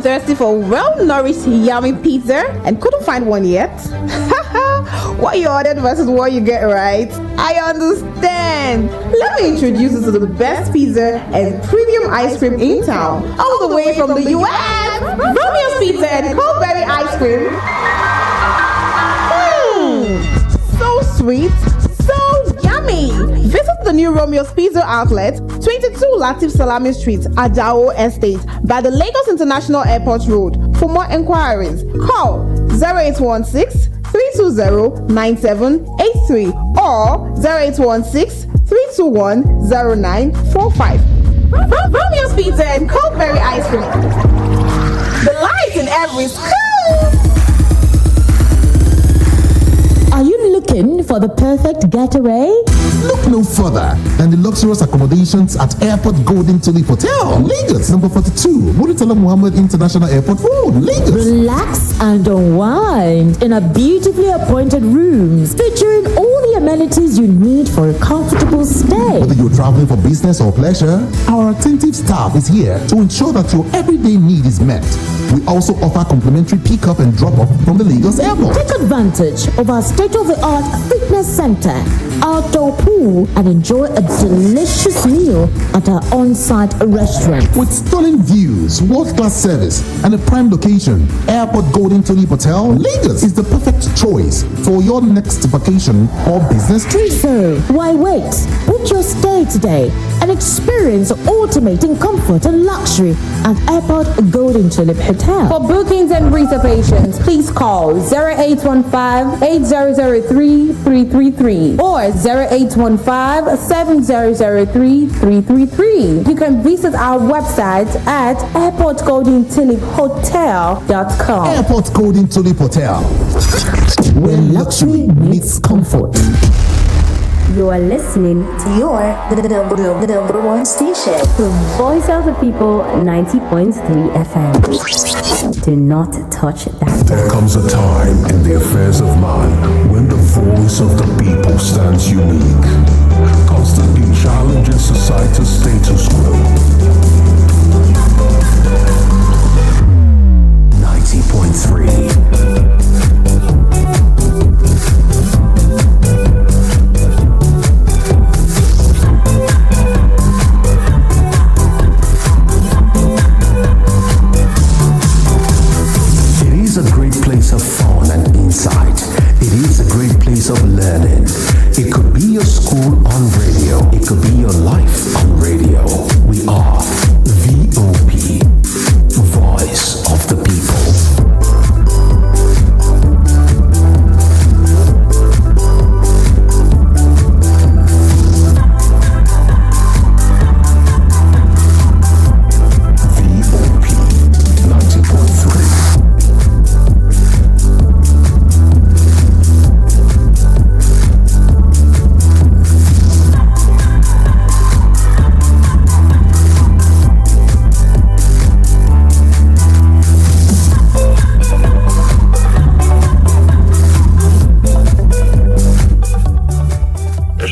Thirsty for well-nourished yummy pizza and couldn't find one yet? what you ordered versus what you get, right? I understand. Let me introduce you to the best pizza and premium ice cream in town, all the way from the US. Romeo's Pizza and Coldberry Ice Cream. So sweet, so yummy. Visit the new Romeo's Pizza outlet, 22 Latif Salami Street, Ajao Estate, by the Lagos International Airport Road. For more inquiries, call 0816-320-9783 or 0816-321-0945. Romeo's Pizza and Coldberry Ice Cream. The light in every school. Are you looking for the perfect getaway? Look no further than the luxurious accommodations at Airport Golden Tulip Hotel, Lagos, number 42, Muritala Muhammad International Airport Road, Lagos. Relax and unwind in a beautifully appointed rooms featuring all the amenities you need for a comfortable stay. Whether you're traveling for business or pleasure, our attentive staff is here to ensure that your everyday need is met. We also offer complimentary pick-up and drop-off from the Lagos Airport. Take advantage of our state-of-the-art fitness center, outdoor pool, and enjoy a delicious meal at our on-site restaurant. With stunning views, world-class service, and a prime location, Airport Golden Tulip Hotel, Lagos is the perfect choice for your next vacation or business trip. So, why wait? Book your stay today and experience ultimate in comfort and luxury at Airport Golden Tulip Hotel. For bookings and reservations, please call 0815-8003-333 or 0815-7003-333. You can visit our website at airportgoldentuliphotel.com. Airport Golden Tulip Hotel, where luxury meets comfort. You are listening to the number one station, the Voice of the People, 90.3 FM. Do not touch that. There comes a time in the affairs of man when the voice of the people stands unique, constantly challenging society's status quo. 90.3. Of fun and insight. It is a great place of learning. It could be your school on radio. It could be your life on radio. We are VOP, Voice of the People.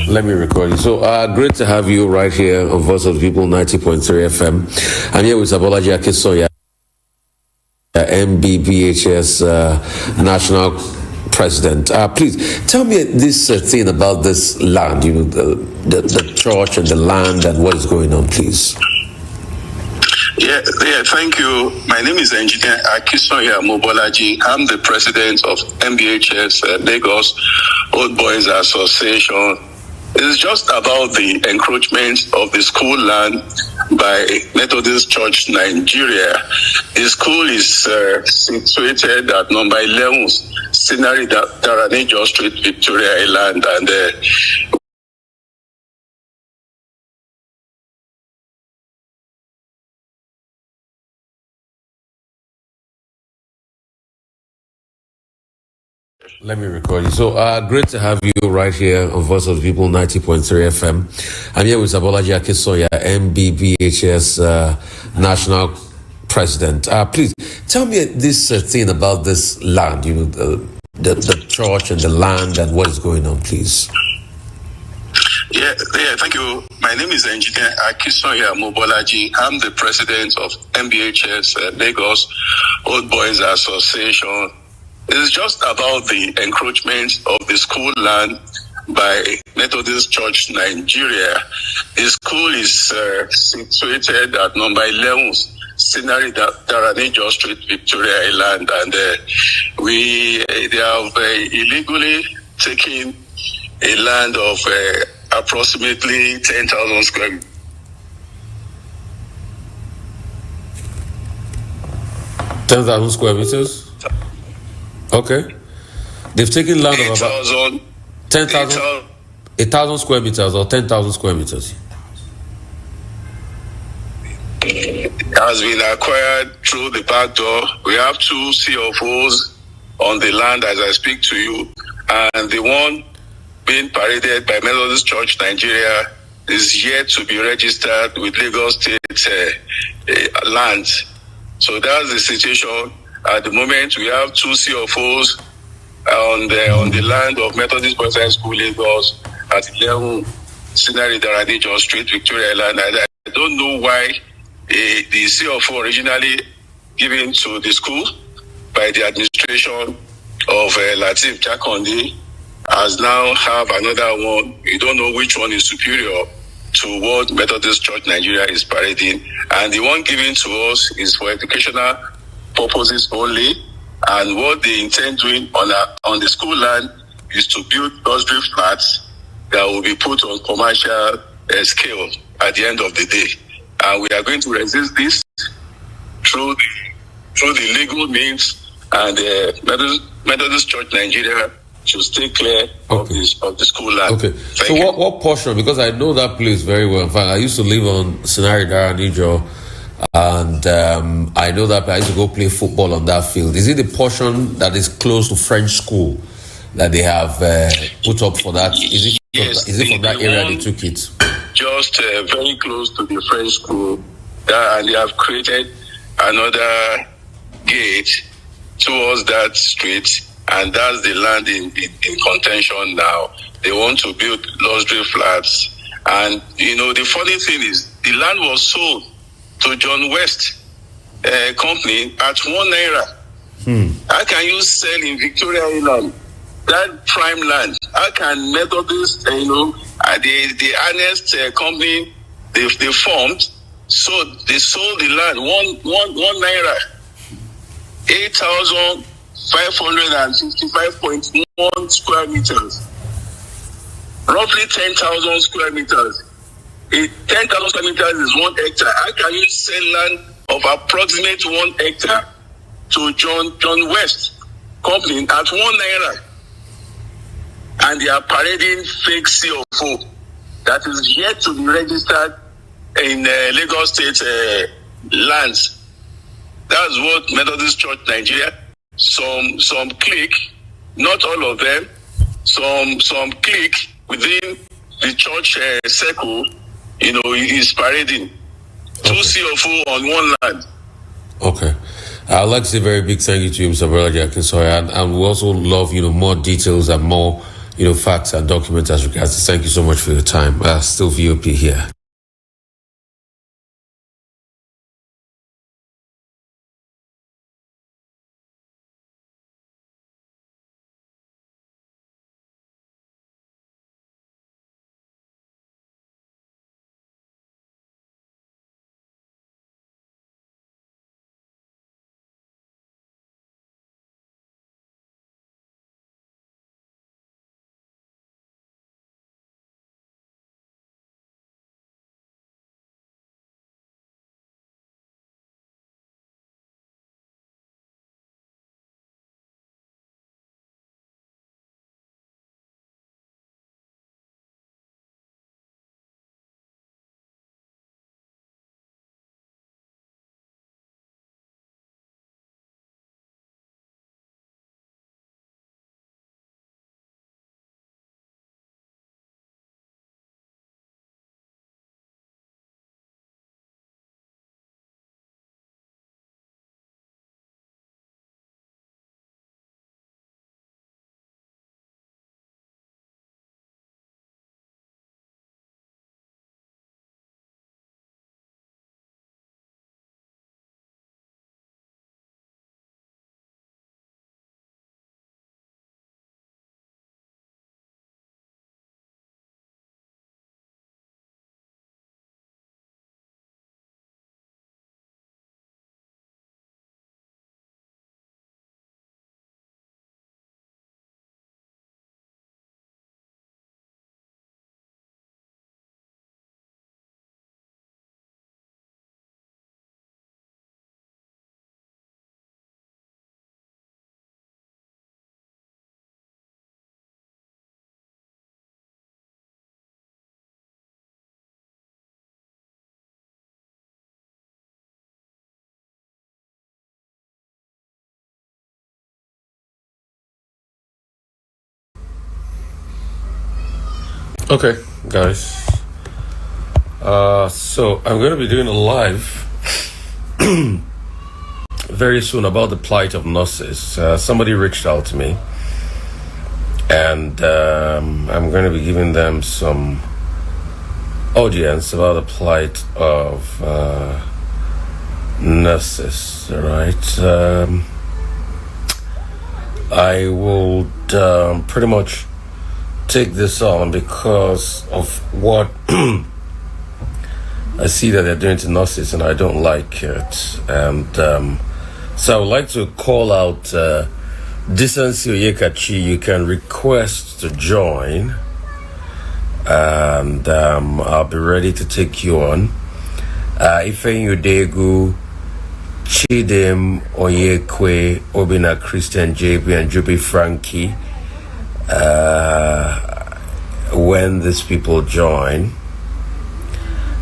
Let me record you. So, great to have you right here on Voice of the People, 90.3 FM. I'm here with Abolaji Akinsoya, MBBHS National President. Please, tell me this thing about this land, the church and the land and what is going on, please. Yeah, thank you. My name is Engineer Akinsoya Mobolaji. I'm the president of MBHS Lagos Old Boys Association. It's just about the encroachment of the school land by Methodist Church Nigeria. The school is situated at number 11, Sinari Daranijo Street, Victoria Island, and Let me record you. So, great to have you right here on Voice of the People, 90.3 FM. I'm here with Abolaji Akinsoya, MBBHS National President. Please, tell me this thing about this land, the church and the land and what is going on, please. Yeah, thank you. My name is Engineer Akinsoya Mobolaji. I'm the president of MBHS Lagos Old Boys Association. It's just about the encroachment of the school land by Methodist Church Nigeria. The school is situated at number 11, Scenery Daranijo Street, Victoria Island, and they have illegally taken a land of approximately 10,000 square meters. 10,000 square meters? Okay. They've taken land of about 10,000, 1,000 square meters or 10,000 square meters. Has been acquired through the back door. We have 2 CFOs on the land as I speak to you, and the one being paraded by Methodist Church Nigeria is yet to be registered with Lagos State land. So that's the situation. At the moment, we have 2 CFOs on the land of Methodist Boys High School, Lagos, at 11 Scenery Daranijo Street, Victoria Island. I don't know why the CFO originally given to the school by the administration of Latif Jakondi has now have another one. We don't know which one is superior to what Methodist Church Nigeria is parading. And the one given to us is for educational purposes only. And what they intend doing on the school land is to build luxury flats that will be put on commercial scale at the end of the day. And we are going to resist this through the legal means, and Methodist Church Nigeria should stay clear of the school land. Okay. So what portion? Because I know that place very well. In fact, I used to live on Scenery Daranijo, and I know that I used to go play football on that field. Is it the portion that is close to French school that they have put up for that? Is it from that area they took it? Just very close to the French school, and they have created another gate towards that street, and that's the land in contention now. They want to build luxury flats, and the funny thing is the land was sold to John West company at 1 naira. How can you sell in Victoria Island that prime land? How can Methodist, the honest company they formed, so they sold the land 1 naira, 8,555.1 square meters, roughly 10,000 square meters. 10,000 square meters is 1 hectare. How can you sell land of approximate 1 hectare to John West company at 1 naira? And they are parading fake CFO that is yet to be registered in Lagos State lands. That's what Methodist Church Nigeria, some clique, not all of them, some clique within the church circle, is parading. 2 CFO on 1 land. Okay. I'd like to say a very big thank you to you, Mr. Brother Akinsoy, and we also love, more details and more, facts and documents as regards to. Thank you so much for your time. Still VOP here. Okay, guys. So I'm going to be doing a live very soon about the plight of nurses. Somebody reached out to me, and I'm going to be giving them some audience about the plight of nurses. All right. I will pretty much take this on because of what I see that they're doing to nurses, and I don't like it. And so I would like to call out Decency Oyekachi. You can request to join, and I'll be ready to take you on. Ifeanyi Udegu, Chidem Oyekwe, Obina Christian JB, and Jubi Frankie. When these people join,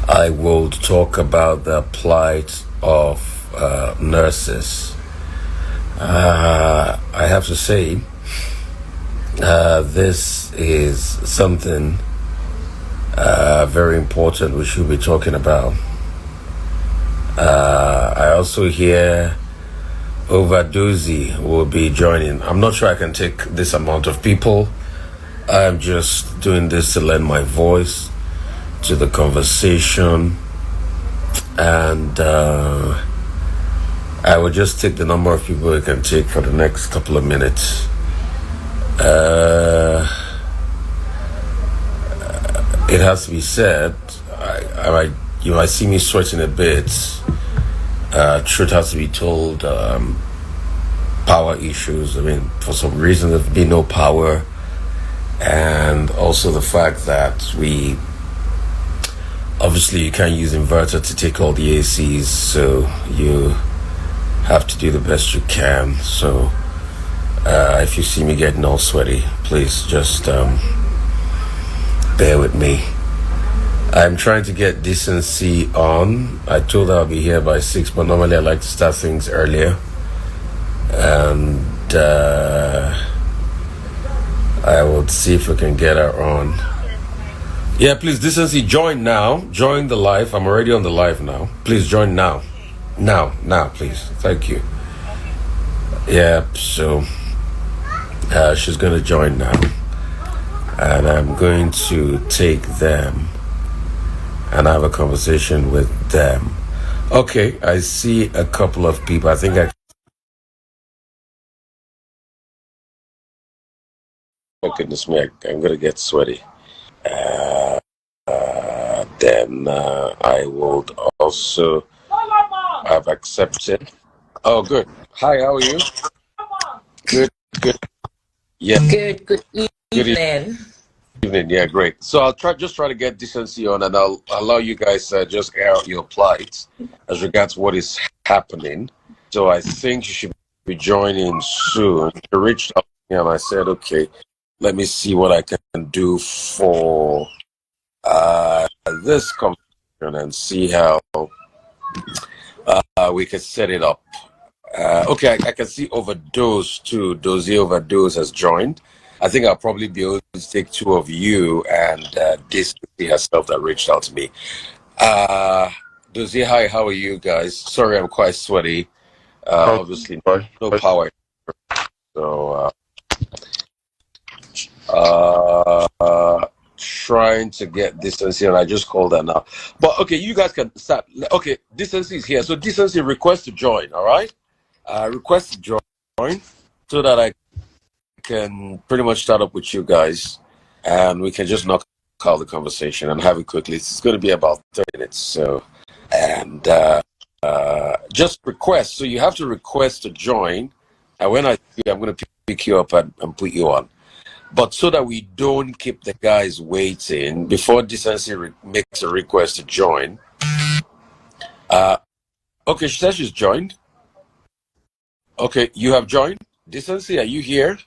I will talk about the plight of nurses. I have to say, this is something very important we should be talking about. I also hear Overdosey will be joining. I'm not sure I can take this amount of people. I'm just doing this to lend my voice to the conversation, and I will just take the number of people I can take for the next couple of minutes. It has to be said, you might see me sweating a bit. Truth has to be told. Power issues. I mean, for some reason there's been no power, and also the fact that obviously you can't use inverter to take all the ACs, so you have to do the best you can. So if you see me getting all sweaty, please just bear with me. I'm trying to get Decency on. I told her I'll be here by 6, but normally I like to start things earlier. And I will see if we can get her on. Yeah, please, Decency, join now. Join the live. I'm already on the live now. Please join now. Now, please. Thank you. Yeah, so she's going to join now. And I'm going to take them and have a conversation with them. Okay, I see a couple of people. I think oh goodness me, I'm going to get sweaty. Then I would also have accepted. Oh, good. Hi, how are you? Good. Yeah. Good evening. Evening, yeah, great. So I'll try to get Decency on, and I'll allow you guys just air out your plight as regards what is happening. So I think you should be joining soon. I reached out to me and I said, okay, let me see what I can do for this conversation and see how we can set it up. Okay, I can see Overdose too. Dozie Overdose has joined. I think I'll probably be able to take two of you and Decency herself that reached out to me. Dozie, hi, how are you guys? Sorry, I'm quite sweaty. Obviously, no power. So, trying to get Decency, and I just called her now. But okay, you guys can start. Okay, Decency is here. So Decency, request to join, all right? Request to join so that I can pretty much start up with you guys, and we can just knock out the conversation and have it quickly. It's going to be about 30 minutes. So, and just request. So you have to request to join, and when I see you, I'm going to pick you up and put you on. But so that we don't keep the guys waiting, before Decency makes a request to join. Okay, she says she's joined. Okay, you have joined. Decency, are you here?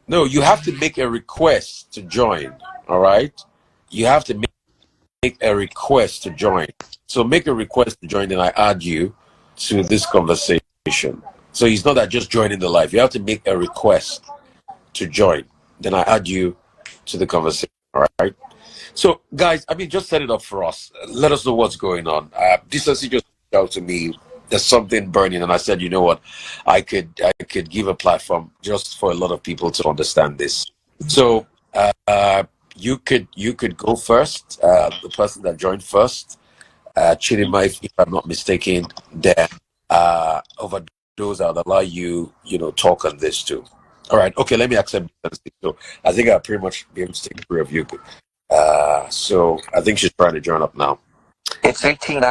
No, you have to make a request to join. All right, you have to make a request to join. So make a request to join, then I add you to this conversation. So it's not that just joining the live. You have to make a request to join. Then I add you to the conversation. All right. So, guys, I mean, just set it up for us. Let us know what's going on. Decency just reached out to me. There's something burning, and I said, you know what, I could give a platform just for a lot of people to understand this. So, you could go first. The person that joined first, Chidima, if I'm not mistaken. Then over those, I'll allow you, talk on this too. All right. Okay. Let me accept. So I think I'll pretty much be able to take care of you. So I think she's trying to join up now. It's 18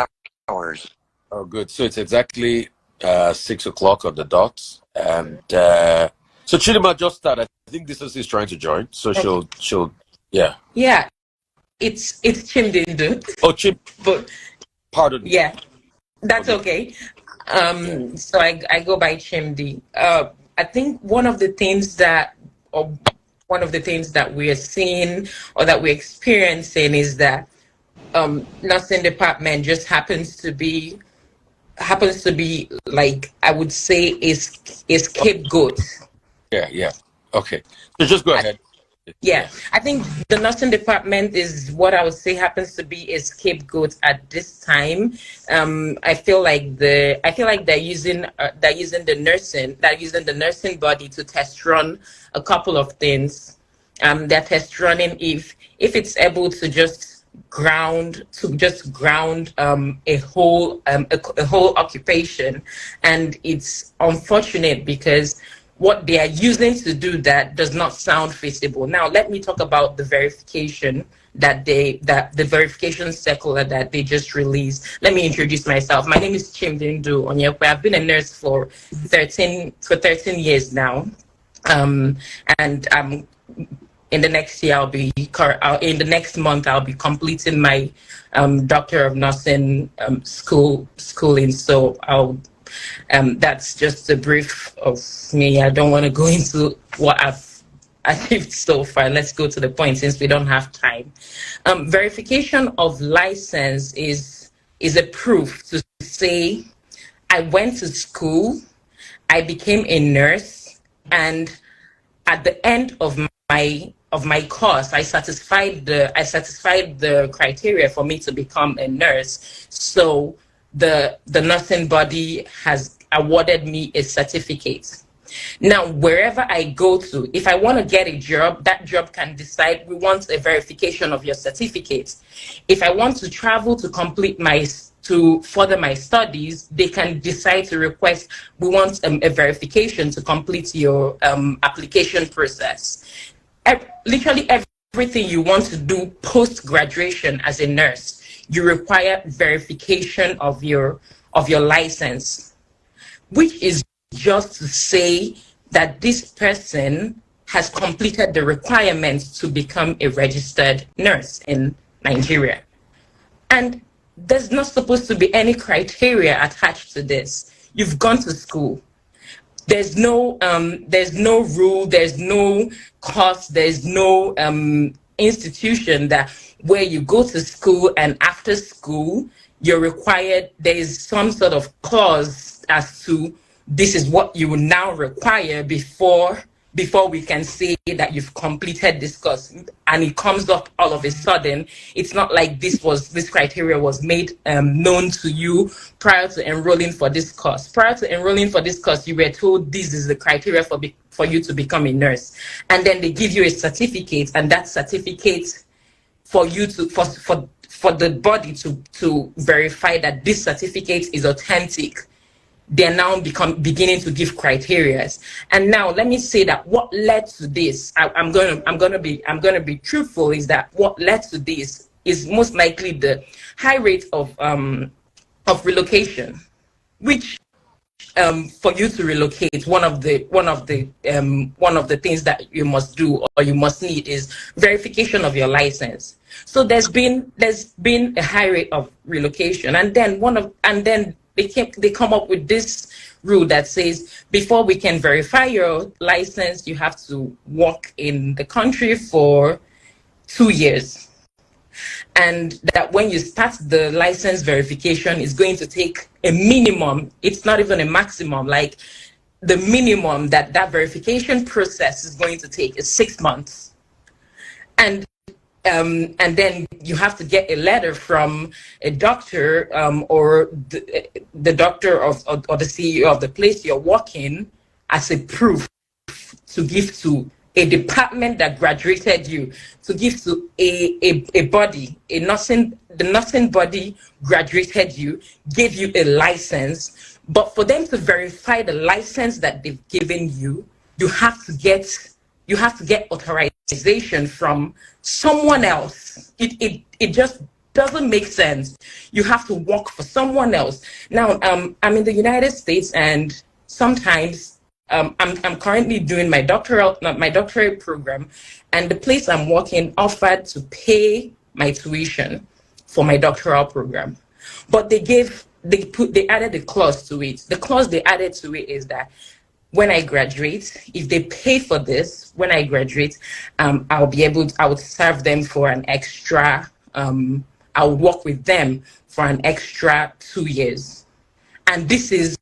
hours. Oh, good. So it's exactly 6 o'clock on the dot. And so Chidima just started. I think this is trying to join. So she'll yeah. Yeah. It's Chimdindu. Oh, Chim. But pardon me. Yeah. That's okay. So I go by Chimdi. I think one of the things that we're seeing or that we're experiencing is that nursing department just happens to be like, I would say, a scapegoat. Yeah. Okay. So just go ahead. Yeah, I think the nursing department is what I would say happens to be a scapegoat at this time. I feel like they're using the nursing body to test run a couple of things. They're test running if it's able to just ground a whole occupation, and it's unfortunate because what they are using to do that does not sound feasible. Now, let me talk about the verification the verification circular that they just released. Let me introduce myself. My name is Chimdindu Onyekwe. I've been a nurse for 13 years now, and in the next year in the next month I'll be completing my Doctor of Nursing schooling. So I'll. That's just a brief of me. I don't want to go into what I've achieved so far. Let's go to the point since we don't have time. Verification of license is a proof to say I went to school, I became a nurse, and at the end of my course, I satisfied the criteria for me to become a nurse. So the nursing body has awarded me a certificate. Now, wherever I go to, if I want to get a job, that job can decide, we want a verification of your certificate. If I want to travel to further my studies, they can decide to request, we want a verification to complete your application process. Literally everything you want to do post-graduation as a nurse, you require verification of your license, which is just to say that this person has completed the requirements to become a registered nurse in Nigeria. And there's not supposed to be any criteria attached to this. You've gone to school. There's no rule, there's no course, there's no institution that where you go to school and after school you're required, there is some sort of clause as to this is what you will now require before we can say that you've completed this course. And it comes up all of a sudden. It's not like this criteria was made known to you prior to enrolling for this course. Prior to enrolling for this course, you were told this is the criteria for you to become a nurse. And then they give you a certificate, and that certificate for you to for the body to verify that this certificate is authentic. They're now beginning to give criteria. And now let me say that what led to this, I'm gonna be truthful, is that what led to this is most likely the high rate of relocation, which for you to relocate, one of the things that you must do or you must need is verification of your license. So there's been a high rate of relocation, and then they come up with this rule that says before we can verify your license, you have to work in the country for 2 years. And that when you start the license verification, is going to take a minimum, it's not even a maximum, like the minimum that verification process is going to take is 6 months. And then you have to get a letter from a doctor or the doctor or the CEO of the place you're working as a proof to give to a department that graduated you, to give to a body, the nursing body graduated you, gave you a license. But for them to verify the license that they've given you, you have to get authorization from someone else. It just doesn't make sense. You have to work for someone else. Now, I'm in the United States, and sometimes I'm currently doing my doctorate program, and the place I'm working offered to pay my tuition for my doctoral program, but they added a clause to it. The clause they added to it is that when I graduate, if they pay for this, when I graduate, I would serve them for an extra, I would work with them for an extra 2 years. And this is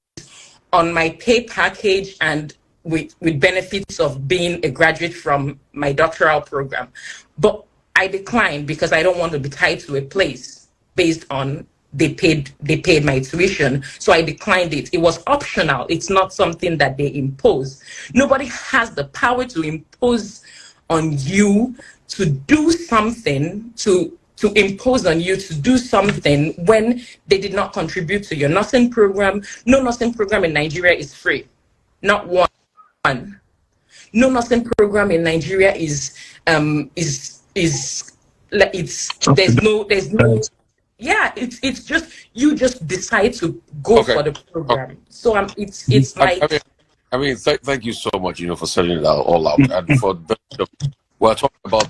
on my pay package and with benefits of being a graduate from my doctoral program. But I declined because I don't want to be tied to a place based on they paid my tuition. So I declined it. It was optional. It's not something that they impose. Nobody has the power to impose on you to do something, to impose on you to do something when they did not contribute to your nursing program. No nursing program in Nigeria is free. Not one. No nursing program in Nigeria there's no yeah, it's just you just decide to go for the program. So it's like thank you so much, for setting it all out. And for we're talking about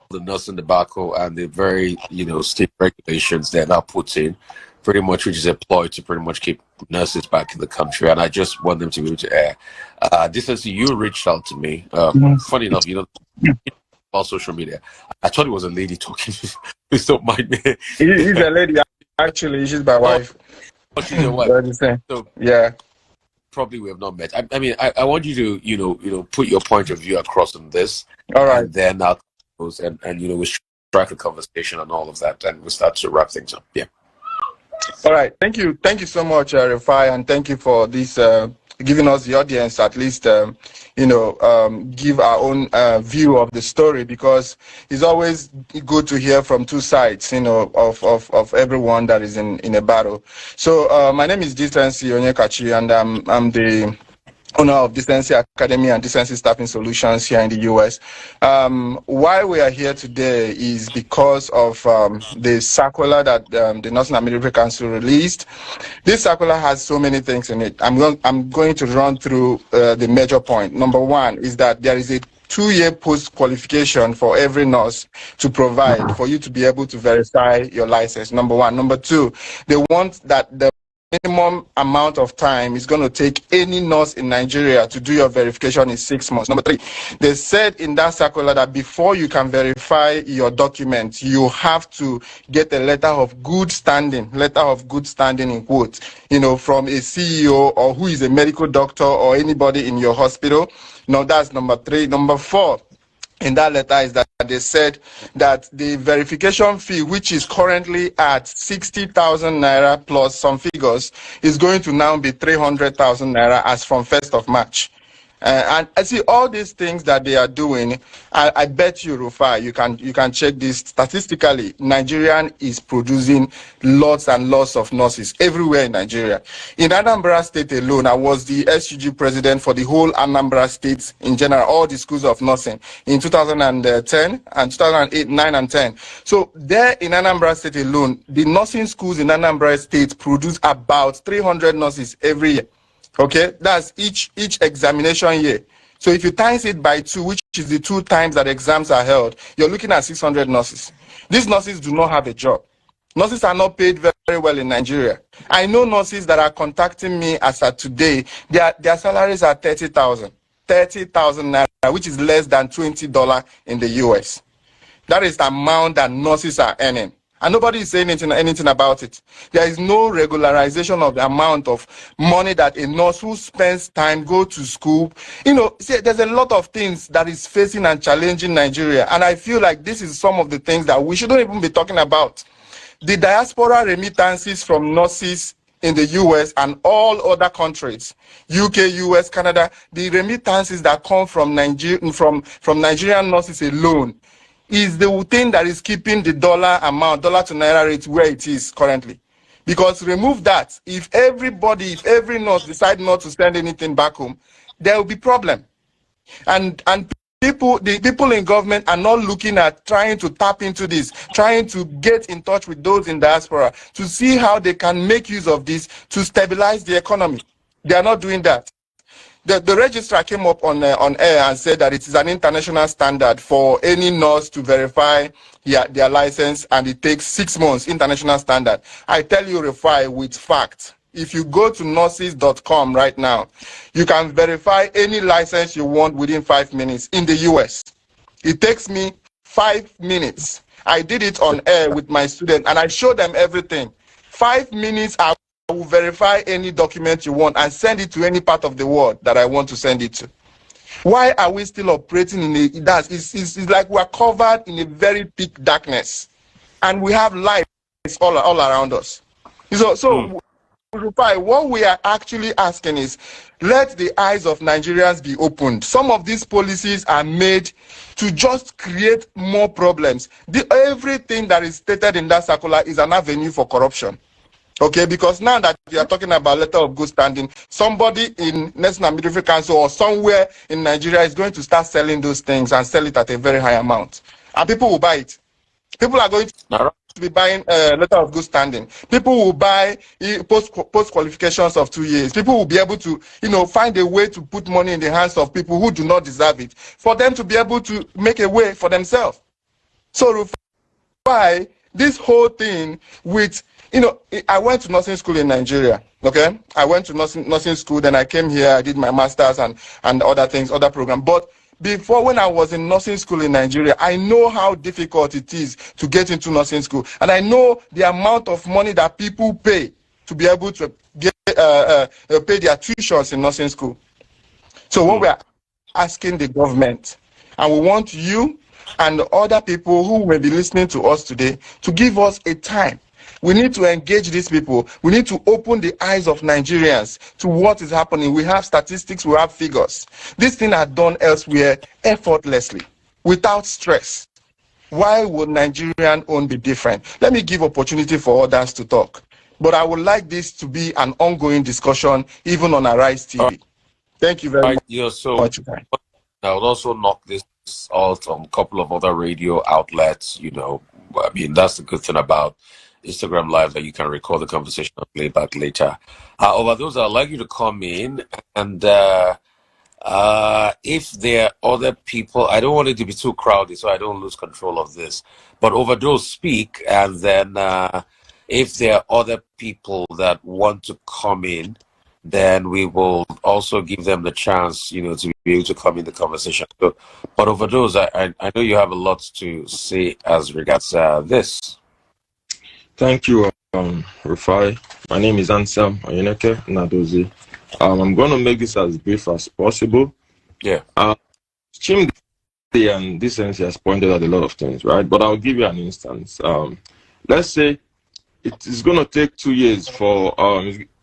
the nursing debacle and the very, state regulations they're now put in, pretty much, which is employed to pretty much keep nurses back in the country. And I just want them to be able to air. You reached out to me. Funny enough, about social media. I thought it was a lady talking. Please don't mind me. He's a lady, actually. She's my wife. Oh, she's your wife. So, yeah. Probably we have not met. I want you to, put your point of view across on this. All right. And then I'll close and we'll strike a conversation on all of that, and we'll start to wrap things up. Yeah. All right. Thank you so much, Rufai, and thank you for this giving us, the audience, at least give our own view of the story, because it's always good to hear from two sides, of everyone that is in a battle. So my name is Decency Onyekachi, and I'm the owner of Decency Academy and Decency Staffing Solutions here in the US. Why we are here today is because of the circular that the Nursing and Midwifery Council released. This circular has so many things in it. I'm going to run through the major point. Number one is that there is a 2-year post-qualification for every nurse to provide for you to be able to verify your license. Number one. Number two, they want that the minimum amount of time is going to take any nurse in Nigeria to do your verification is 6 months. Number three, they said in that circular that before you can verify your documents, you have to get a letter of good standing in quotes, from a CEO or who is a medical doctor or anybody in your hospital. Now that's number three. Number four, in that letter is that they said that the verification fee, which is currently at 60,000 naira plus some figures, is going to now be 300,000 naira as from 1st of March. And I see all these things that they are doing. I bet you, Rufai, you can check this statistically. Nigerian is producing lots and lots of nurses everywhere in Nigeria. In Anambra State alone, I was the SUG president for the whole Anambra State in general, all the schools of nursing in 2010 and 2008, 9 and 10. So there in Anambra State alone, the nursing schools in Anambra State produce about 300 nurses every year. Okay, that's each examination year. So if you times it by 2, which is the 2 times that exams are held, you're looking at 600 nurses. These nurses do not have a job. Nurses are not paid very, very well in Nigeria. I know nurses that are contacting me as of today. Their salaries are 30,000 naira, which is less than $20 in the US. That is the amount that nurses are earning. and nobody is saying anything about it. There is no regularization of the amount of money that a nurse who spends time go to school. See, there's a lot of things that is facing and challenging Nigeria, and I feel like this is some of the things that we shouldn't even be talking about. The diaspora remittances from nurses in the US and all other countries, UK, US, Canada, the remittances that come from Nigerian nurses alone is the thing that is keeping the dollar to naira rate where it is currently. Because remove that, if every nurse decide not to send anything back home, there will be problem. And the people in government are not looking at trying to tap into this, trying to get in touch with those in diaspora to see how they can make use of this to stabilize the economy. They are not doing that. The registrar came up on air and said that it is an international standard for any nurse to verify their license, and it takes 6 months, international standard. I tell you, Rufai, with fact. If you go to nurses.com right now, you can verify any license you want within 5 minutes in the US. It takes me 5 minutes. I did it on air with my student and I showed them everything. 5 minutes, I will verify any document you want and send it to any part of the world that I want to send it to. Why are we still operating in it's like we're covered in a very thick darkness and we have lights all around us. So Rufai, what we are actually asking is, let the eyes of Nigerians be opened. Some of these policies are made to just create more problems. Everything that is stated in that circular is an avenue for corruption. Okay, because now that we are talking about letter of good standing, somebody in National Military Council or somewhere in Nigeria is going to start selling those things and sell it at a very high amount. And people will buy it. People are going to be buying letter of good standing. People will buy post qualifications of 2 years. People will be able to, find a way to put money in the hands of people who do not deserve it, for them to be able to make a way for themselves. So Rufai, this whole thing with, I went to nursing school in Nigeria. Okay, I went to nursing school. Then I came here. I did my masters and other things, other program. But before, when I was in nursing school in Nigeria, I know how difficult it is to get into nursing school. And I know the amount of money that people pay to be able to pay their tuitions in nursing school. So what we are asking the government, and we want you and other people who may be listening to us today to give us a time. We need to engage these people. We need to open the eyes of Nigerians to what is happening. We have statistics, we have figures. These things are done elsewhere effortlessly, without stress. Why would Nigerian own be different? Let me give opportunity for others to talk. But I would like this to be an ongoing discussion, even on Arise TV. Thank you very much. I would also knock this out on a couple of other radio outlets. That's the good thing about Instagram Live, that you can record the conversation and play back later. Over those, I'd like you to come in, and if there are other people, I don't want it to be too crowded so I don't lose control of this, but over those, speak, and then if there are other people that want to come in, then we will also give them the chance, to be able to come in the conversation. So, but over those, I know you have a lot to say as regards this. Thank you, Rufai. My name is Ansam Oyineke Nadozi. I'm going to make this as brief as possible. Yeah. Chimdi and decency has pointed out a lot of things, right? But I'll give you an instance. Let's say it is going to take 2 years for,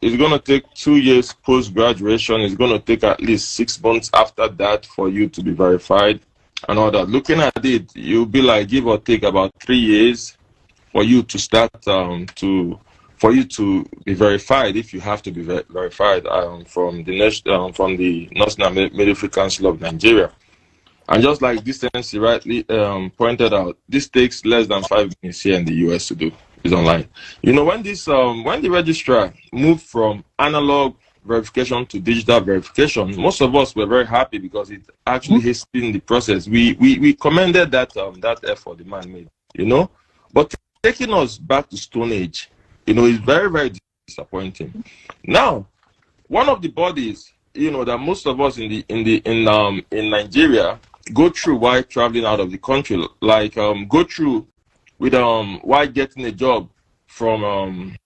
it's going to take 2 years post-graduation. It's going to take at least 6 months after that for you to be verified and all that. Looking at it, you'll be like, give or take about 3 years for you to start for you to be verified, if you have to be verified from the National Military Council of Nigeria. And just like Decency rightly pointed out, this takes less than 5 minutes here in the US to do. It's online. When the registrar moved from analog verification to digital verification, most of us were very happy because it actually hastened the process. We commended that effort the man made, But taking us back to Stone Age, is very, very disappointing. Now, one of the bodies, that most of us in Nigeria go through while traveling out of the country, like go through why getting a job from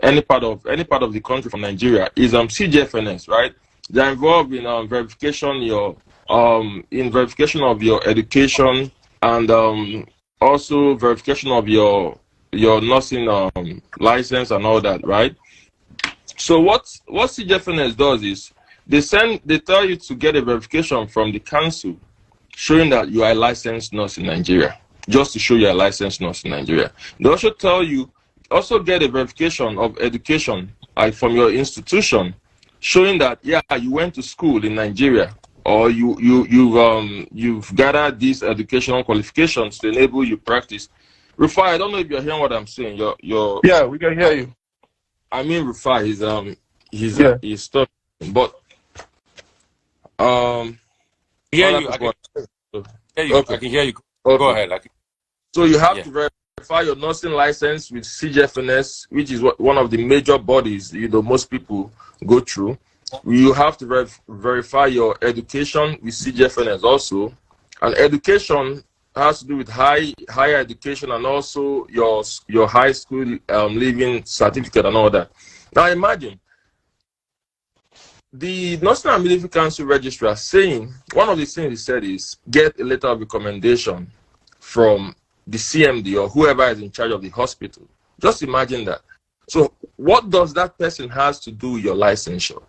any part of the country from Nigeria is CGFNS, right? They're involved in verification of your education, and also verification of your nursing license and all that, right? So what CGFNS does is they tell you to get a verification from the council showing that you are a licensed nurse in Nigeria, just to show you are a licensed nurse in Nigeria. They also tell you get a verification of education, like from your institution, showing that you went to school in Nigeria, or you've gathered these educational qualifications to enable you practice. Rufai, I don't know if you're hearing what I'm saying. Yeah, we can hear you. I mean, Rufai, he's talking, but hear you. I can hear you. Okay. I can hear you. Okay. Go ahead. So you have to verify your nursing license with CGFNS, which is one of the major bodies most people go through. You have to verify your education with CGFNS also, and education has to do with higher education and also your high school leaving certificate and all that. Now imagine the National Midwifery Council registrar saying one of the things he said is get a letter of recommendation from the CMD or whoever is in charge of the hospital. Just imagine that. So what does that person has to do with your licensure?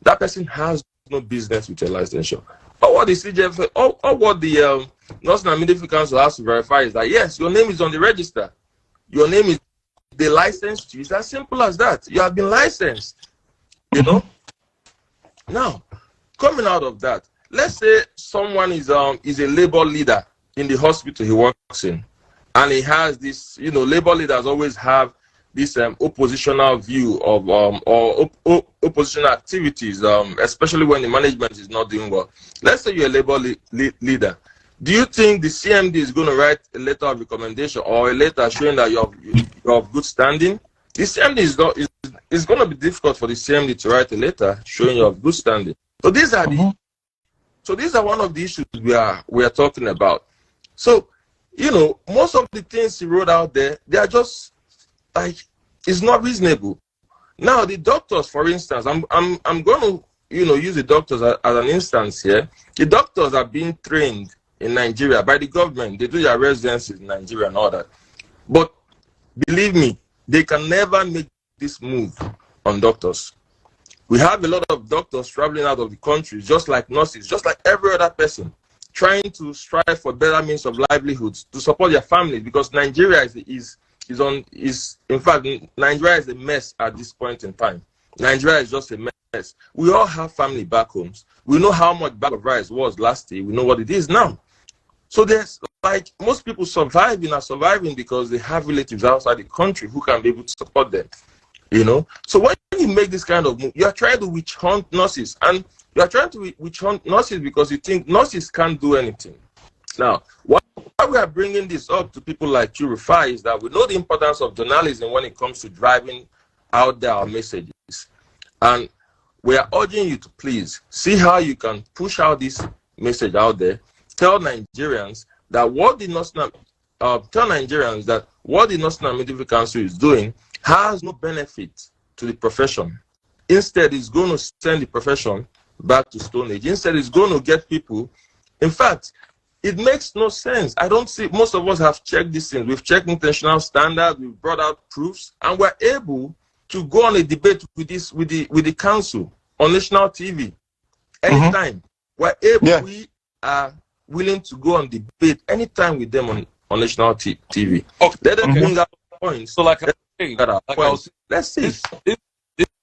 That person has no business with your licensure. Or what the CGF or what the National Midwifery Council has to verify is that yes, your name is on the register. Your name is the licensed you. It's as simple as that. You have been licensed. Now, coming out of that, let's say someone is a labor leader in the hospital he works in, and he has this, labor leaders always have this oppositional view of or oppositional activities, especially when the management is not doing well. Let's say you're a labor leader. Do you think the CMD is going to write a letter of recommendation or a letter showing that you're of good standing? The CMD is going to be difficult for the CMD to write a letter showing you're of good standing. So these are these are one of the issues we are talking about. So, most of the things he wrote out there, they are just like, it's not reasonable. Now, the doctors, for instance, I'm going to, use the doctors as an instance here. The doctors are being trained in Nigeria by the government. They do their residencies in Nigeria and all that. But believe me, they can never make this move on doctors. We have a lot of doctors traveling out of the country, just like nurses, just like every other person, trying to strive for better means of livelihoods to support their families, because Nigeria in fact, Nigeria is a mess at this point in time. Nigeria is just a mess. We all have family back homes. We know how much bag of rice was last year. We know what it is now. So there's, like, most people are surviving because they have relatives outside the country who can be able to support them. So when you make this kind of move, you are trying to witch hunt nurses, and you are trying to witch hunt nurses because you think nurses can't do anything. Now, why we are bringing this up to people like you, Rufai, is that we know the importance of journalism when it comes to driving out there our messages, and we are urging you to please see how you can push out this message out there. Tell Nigerians that what the National Midwifery Council is doing has no benefit to the profession. Instead, it's going to send the profession back to Stone Age. Instead, it's going to get people. In fact, it makes no sense. I don't see, most of us have checked these things. We've checked international standards, we've brought out proofs, and we're able to go on a debate with the council on national TV. Anytime. We are willing to go on debate anytime with them on national TV. Okay. Let them bring out points. So let's see.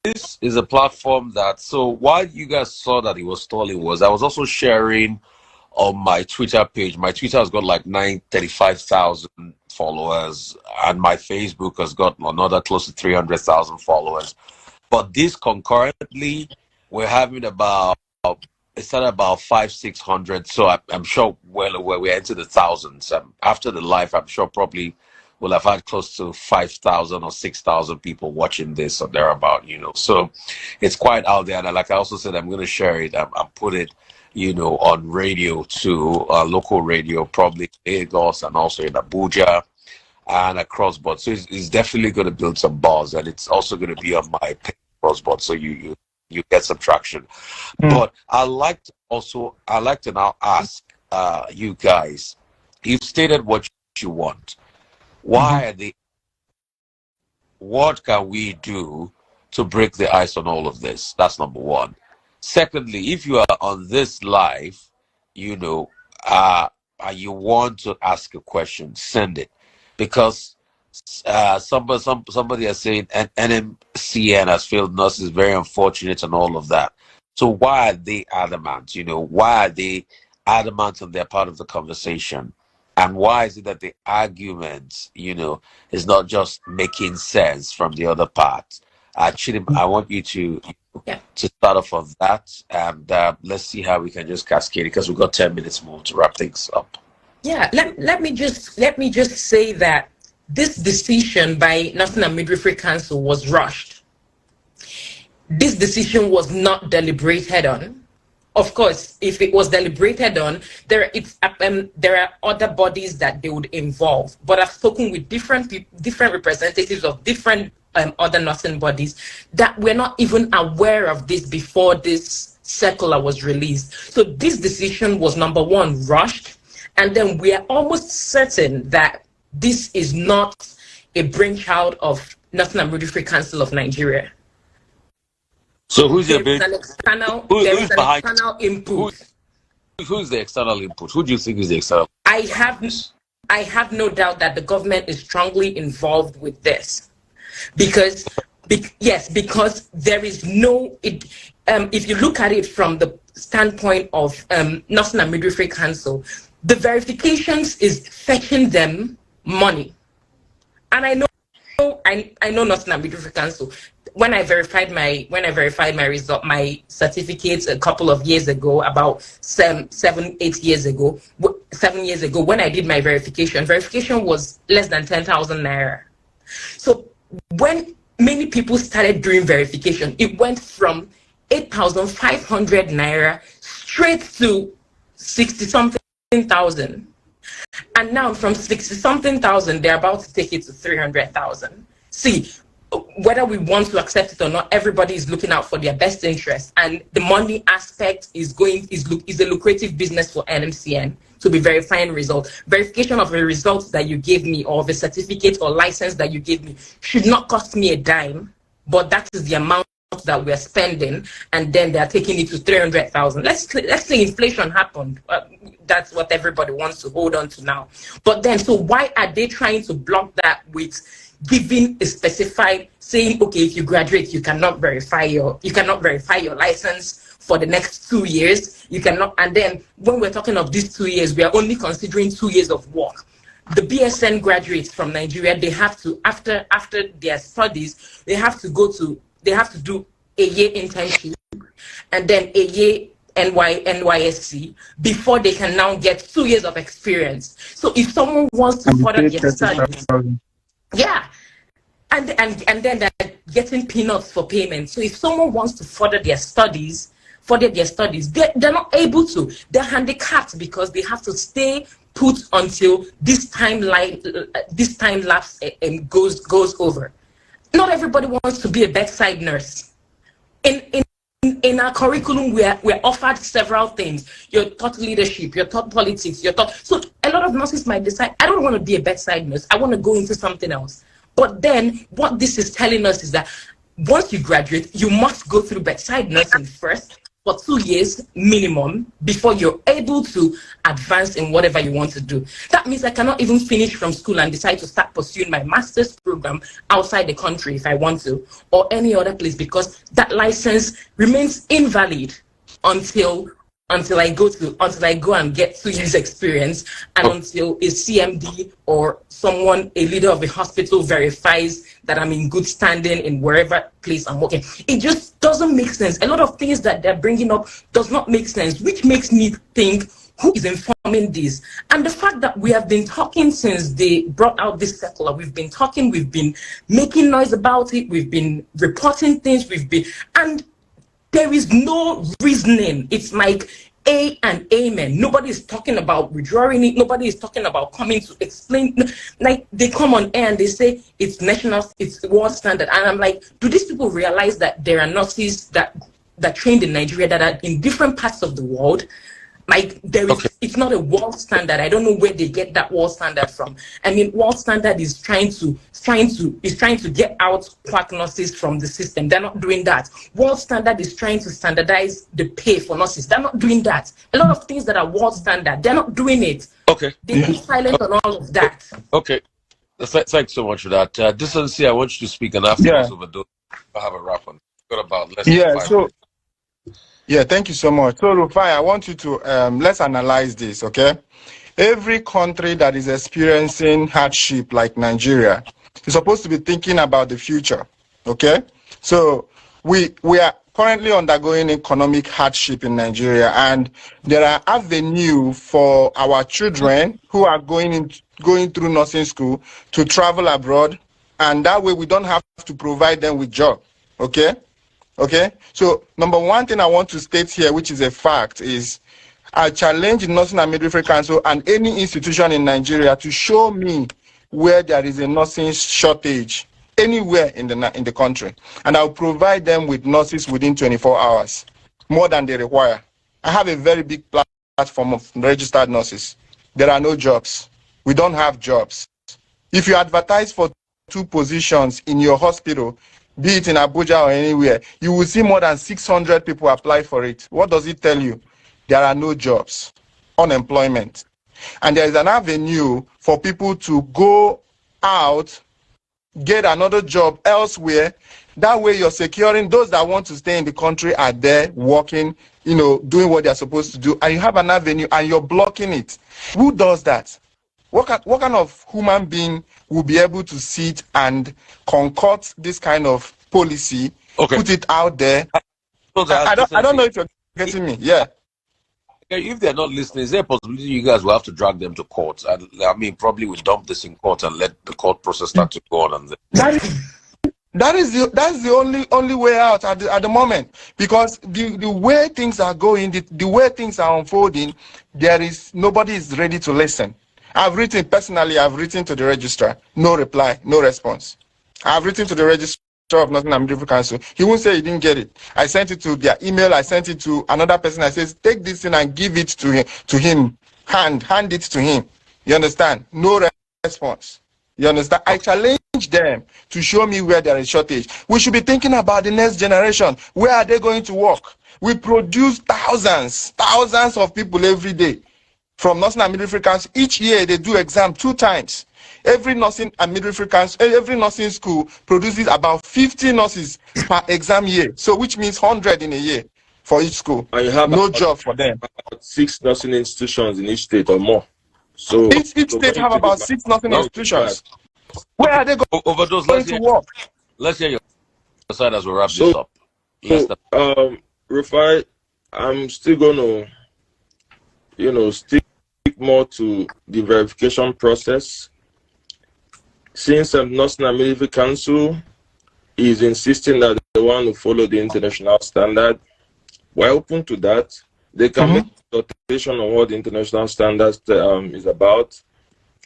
This is a platform that, so while you guys saw that it was stalling, I was also sharing on my Twitter page. My Twitter has got like 935,000 followers, and my Facebook has got another close to 300,000 followers. But this concurrently, we're having about 500-600. So I'm sure we're into the thousands. After the live, I'm sure probably we'll have had close to 5,000 or 6,000 people watching this or thereabout, So it's quite out there. And like I also said, I'm going to share it and put it, on radio to local radio, probably Lagos and also in Abuja. and across board. So it's definitely going to build some buzz, and it's also going to be on my page across board. So you get some traction. But I like to now ask you guys, you've stated what you want. Why are they? What can we do to break the ice on all of this? That's number one. Secondly, if you are on this live, you know, you want to ask a question, send it, because somebody is saying NMCN has failed nurses, very unfortunate, and all of that. So why are they adamant? You know, why are they adamant on their part of the conversation? And why is it that the argument, you know, is not just making sense from the other part? Actually, I want you to start off on that, and let's see how we can just cascade it, because we've got 10 minutes more to wrap things up. Yeah, let me just say that this decision by Nursing and Midwifery Council was rushed. This decision was not deliberated on. Of course, if it was deliberated on, there are other bodies that they would involve. But I've spoken with different representatives of different other nursing bodies that were not even aware of this before this circular was released. So this decision was, number one, rushed, and then we are almost certain that this is not a brainchild of Nursing and Midwifery Council of Nigeria. So who's there is an external input. Who's the external input? Who do you think is the external? I have no doubt that the government is strongly involved with this, because there is no. If you look at it from the standpoint of Nursing and Midwifery Council, the verifications is fetching them money, and I know Nursing and Midwifery Council. When I verified my result, my certificates a couple of years ago, about 7 years ago, when I did my verification was less than 10,000 naira. So when many people started doing verification, it went from 8,500 naira straight to 60-something thousand. And now from 60-something thousand, they're about to take it to 300,000. See, whether we want to accept it or not, everybody is looking out for their best interest, and the money aspect is a lucrative business for NMCN to be verifying results. Verification of a result that you gave me, or of a certificate or license that you gave me, should not cost me a dime, but that is the amount that we're spending, and then they're taking it to 300,000. Let's say inflation happened. That's what everybody wants to hold on to now. But then, so why are they trying to block that with giving a specified, saying, okay, if you graduate, you cannot verify your license for the next 2 years. You cannot. And then when we're talking of these 2 years, we are only considering 2 years of work. The BSN graduates from Nigeria, they have to, after their studies, they have to do a year internship and then a year NYSC before they can now get 2 years of experience. So if someone wants to further their studies, and then they're getting peanuts for payment. So if someone wants to further their studies, they're not able to. They're handicapped because they have to stay put until this time lapse goes over. Not everybody wants to be a bedside nurse. In our curriculum, we're offered several things. You're taught leadership, you're taught politics, so a lot of nurses might decide, I don't want to be a bedside nurse, I want to go into something else. But then what this is telling us is that once you graduate, you must go through bedside nursing first for 2 years minimum before you're able to advance in whatever you want to do. That means I cannot even finish from school and decide to start pursuing my master's program outside the country if I want to, or any other place, because that license remains invalid until I go and get 2 years experience, and until a CMD or someone, a leader of a hospital, verifies that I'm in good standing in wherever place I'm working. It just doesn't make sense. A lot of things that they're bringing up does not make sense, which makes me think, who is informing this? And the fact that we have been talking since they brought out this circular, we've been talking, we've been making noise about it, we've been reporting things, and there is no reasoning. It's like and amen. Nobody is talking about withdrawing it. Nobody is talking about coming to explain. Like, they come on air and they say it's national, it's world standard. And I'm like, do these people realize that there are nurses that trained in Nigeria that are in different parts of the world? Like, there is, it's not a world standard. I don't know where they get that world standard from. I mean, world standard is trying to get out quack nurses from the system. They're not doing that. World standard is trying to standardize the pay for nurses. They're not doing that. A lot of things that are world standard, they're not doing it. Okay. They keep silent on all of that. Okay. Thanks so much for that. Decency, I want you to speak, and afterwards overdose. I'll have a wrap on. Got about less than 5 minutes. Yeah, thank you so much. So, Rufai, I want you to let's analyze this, okay? Every country that is experiencing hardship like Nigeria is supposed to be thinking about the future, okay? So, we are currently undergoing economic hardship in Nigeria, and there are avenues for our children who are going through nursing school to travel abroad, and that way we don't have to provide them with job, okay? Okay, so number one thing I want to state here, which is a fact, is I challenge the Nursing and Midwifery Council and any institution in Nigeria to show me where there is a nursing shortage anywhere in the country, and I'll provide them with nurses within 24 hours, more than they require. I have a very big platform of registered nurses. There are no jobs. We don't have jobs. If you advertise for 2 positions in your hospital, be it in Abuja or anywhere, you will see more than 600 people apply for it. What does it tell you? There are no jobs, unemployment. And there is an avenue for people to go out, get another job elsewhere. That way you're securing those that want to stay in the country are there working, doing what they're supposed to do. And you have an avenue and you're blocking it. Who does that? What kind of human being will be able to sit and concoct this kind of policy, put it out there? I don't know if you're getting me. Yeah. Okay, if they're not listening, is there a possibility you guys will have to drag them to court? And I mean, probably we dump this in court and let the court process start to go on. And that's the only way out at the moment, because the way things are going, the way things are unfolding, nobody is ready to listen. I've written to the registrar, no reply, no response. I've written to the registrar of Nursing and Midwifery Council. He won't say he didn't get it. I sent it to their email. I sent it to another person. I says, take this thing and give it to him. Hand it to him. You understand? No response. You understand? I challenge them to show me where there is shortage. We should be thinking about the next generation. Where are they going to work? We produce thousands of people every day. From Nursing and Midwifery Council, each year they do exam 2 times. Every Nursing and Midwifery Council, every nursing school produces about 50 nurses per exam year. So which means 100 in a year for each school. And you have no job for them. About 6 nursing institutions in each state or more. So each state have about 6 nursing institutions. Where are they going to work? Let's hear your side as we wrap this up. Rufai, I'm still going to, stick more to the verification process. Since Nursing and Midwifery Council is insisting that they want to follow the international standard, we're open to that. They can make a notation on what the international standards is about.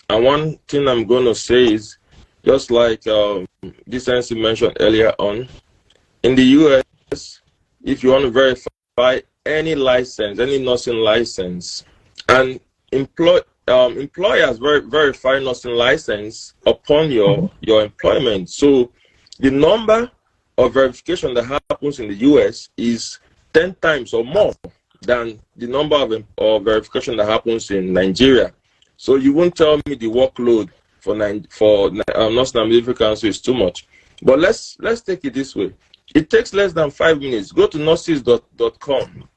And one thing I'm going to say is, just like Decency mentioned earlier on, in the US, if you want to verify any license, any nursing license, and employers verify nursing license upon your employment. So the number of verification that happens in the US is 10 times or more than the number of verification that happens in Nigeria. So you won't tell me the workload for Nursing and Midwifery Council is too much. But let's take it this way. It takes less than 5 minutes. Go to nurses.com,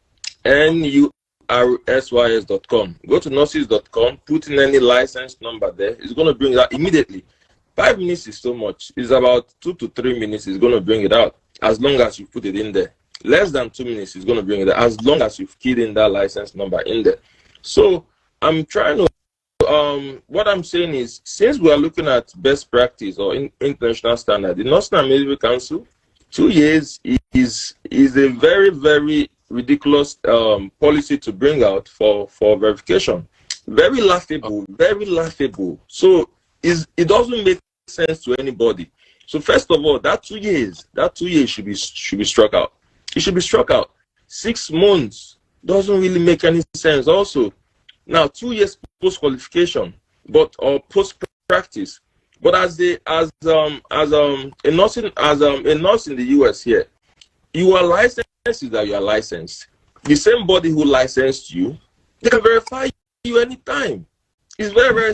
nursys.com. Go to nurses.com, put in any license number there. It's going to bring it out immediately. 5 minutes is so much. It's about 2 to 3 minutes. It's going to bring it out as long as you put it in there. Less than 2 minutes is going to bring it out as long as you've keyed in that license number in there. So I'm trying to what I'm saying is, since we are looking at best practice or international standard, the Nursing and Midwifery Council, 2 years is a very, very ridiculous policy to bring out for verification. Very laughable, very laughable. So it doesn't make sense to anybody. So first of all, that 2 years should be struck out. It should be struck out. 6 months doesn't really make any sense. Also, now 2 years post qualification, or post practice. But as a nurse in the US here, you are licensed that you are licensed. The same body who licensed you, they can verify you anytime. It's very, very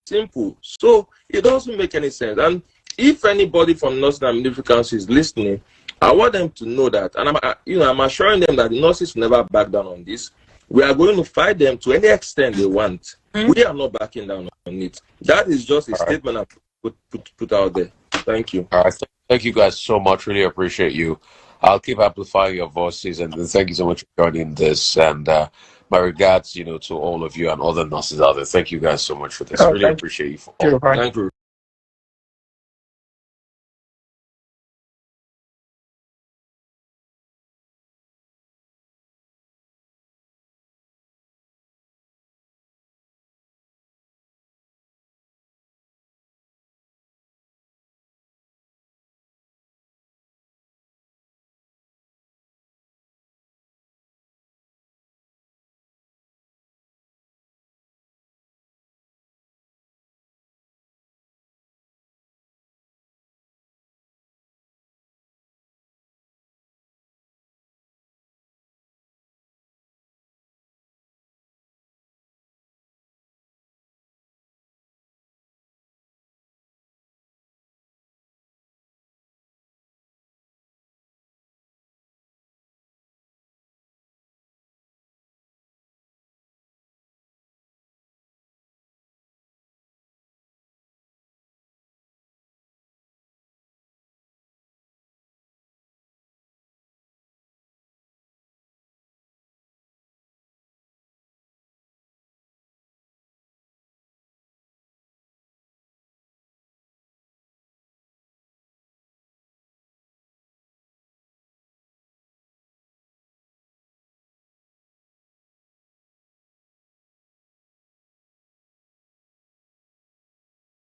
simple. So it doesn't make any sense. And if anybody from Nursing and Midwifery Council is listening, I want them to know that, and I'm assuring them that the nurses will never back down on this. We are going to fight them to any extent they want. We are not backing down on it. That is just a statement I put out there. Thank you. All right. Thank you guys so much. Really appreciate you. I'll keep amplifying your voices, and thank you so much for joining this. And my regards, to all of you and other nurses out there. Thank you guys so much for this. Really appreciate you. Thank you. Thank you.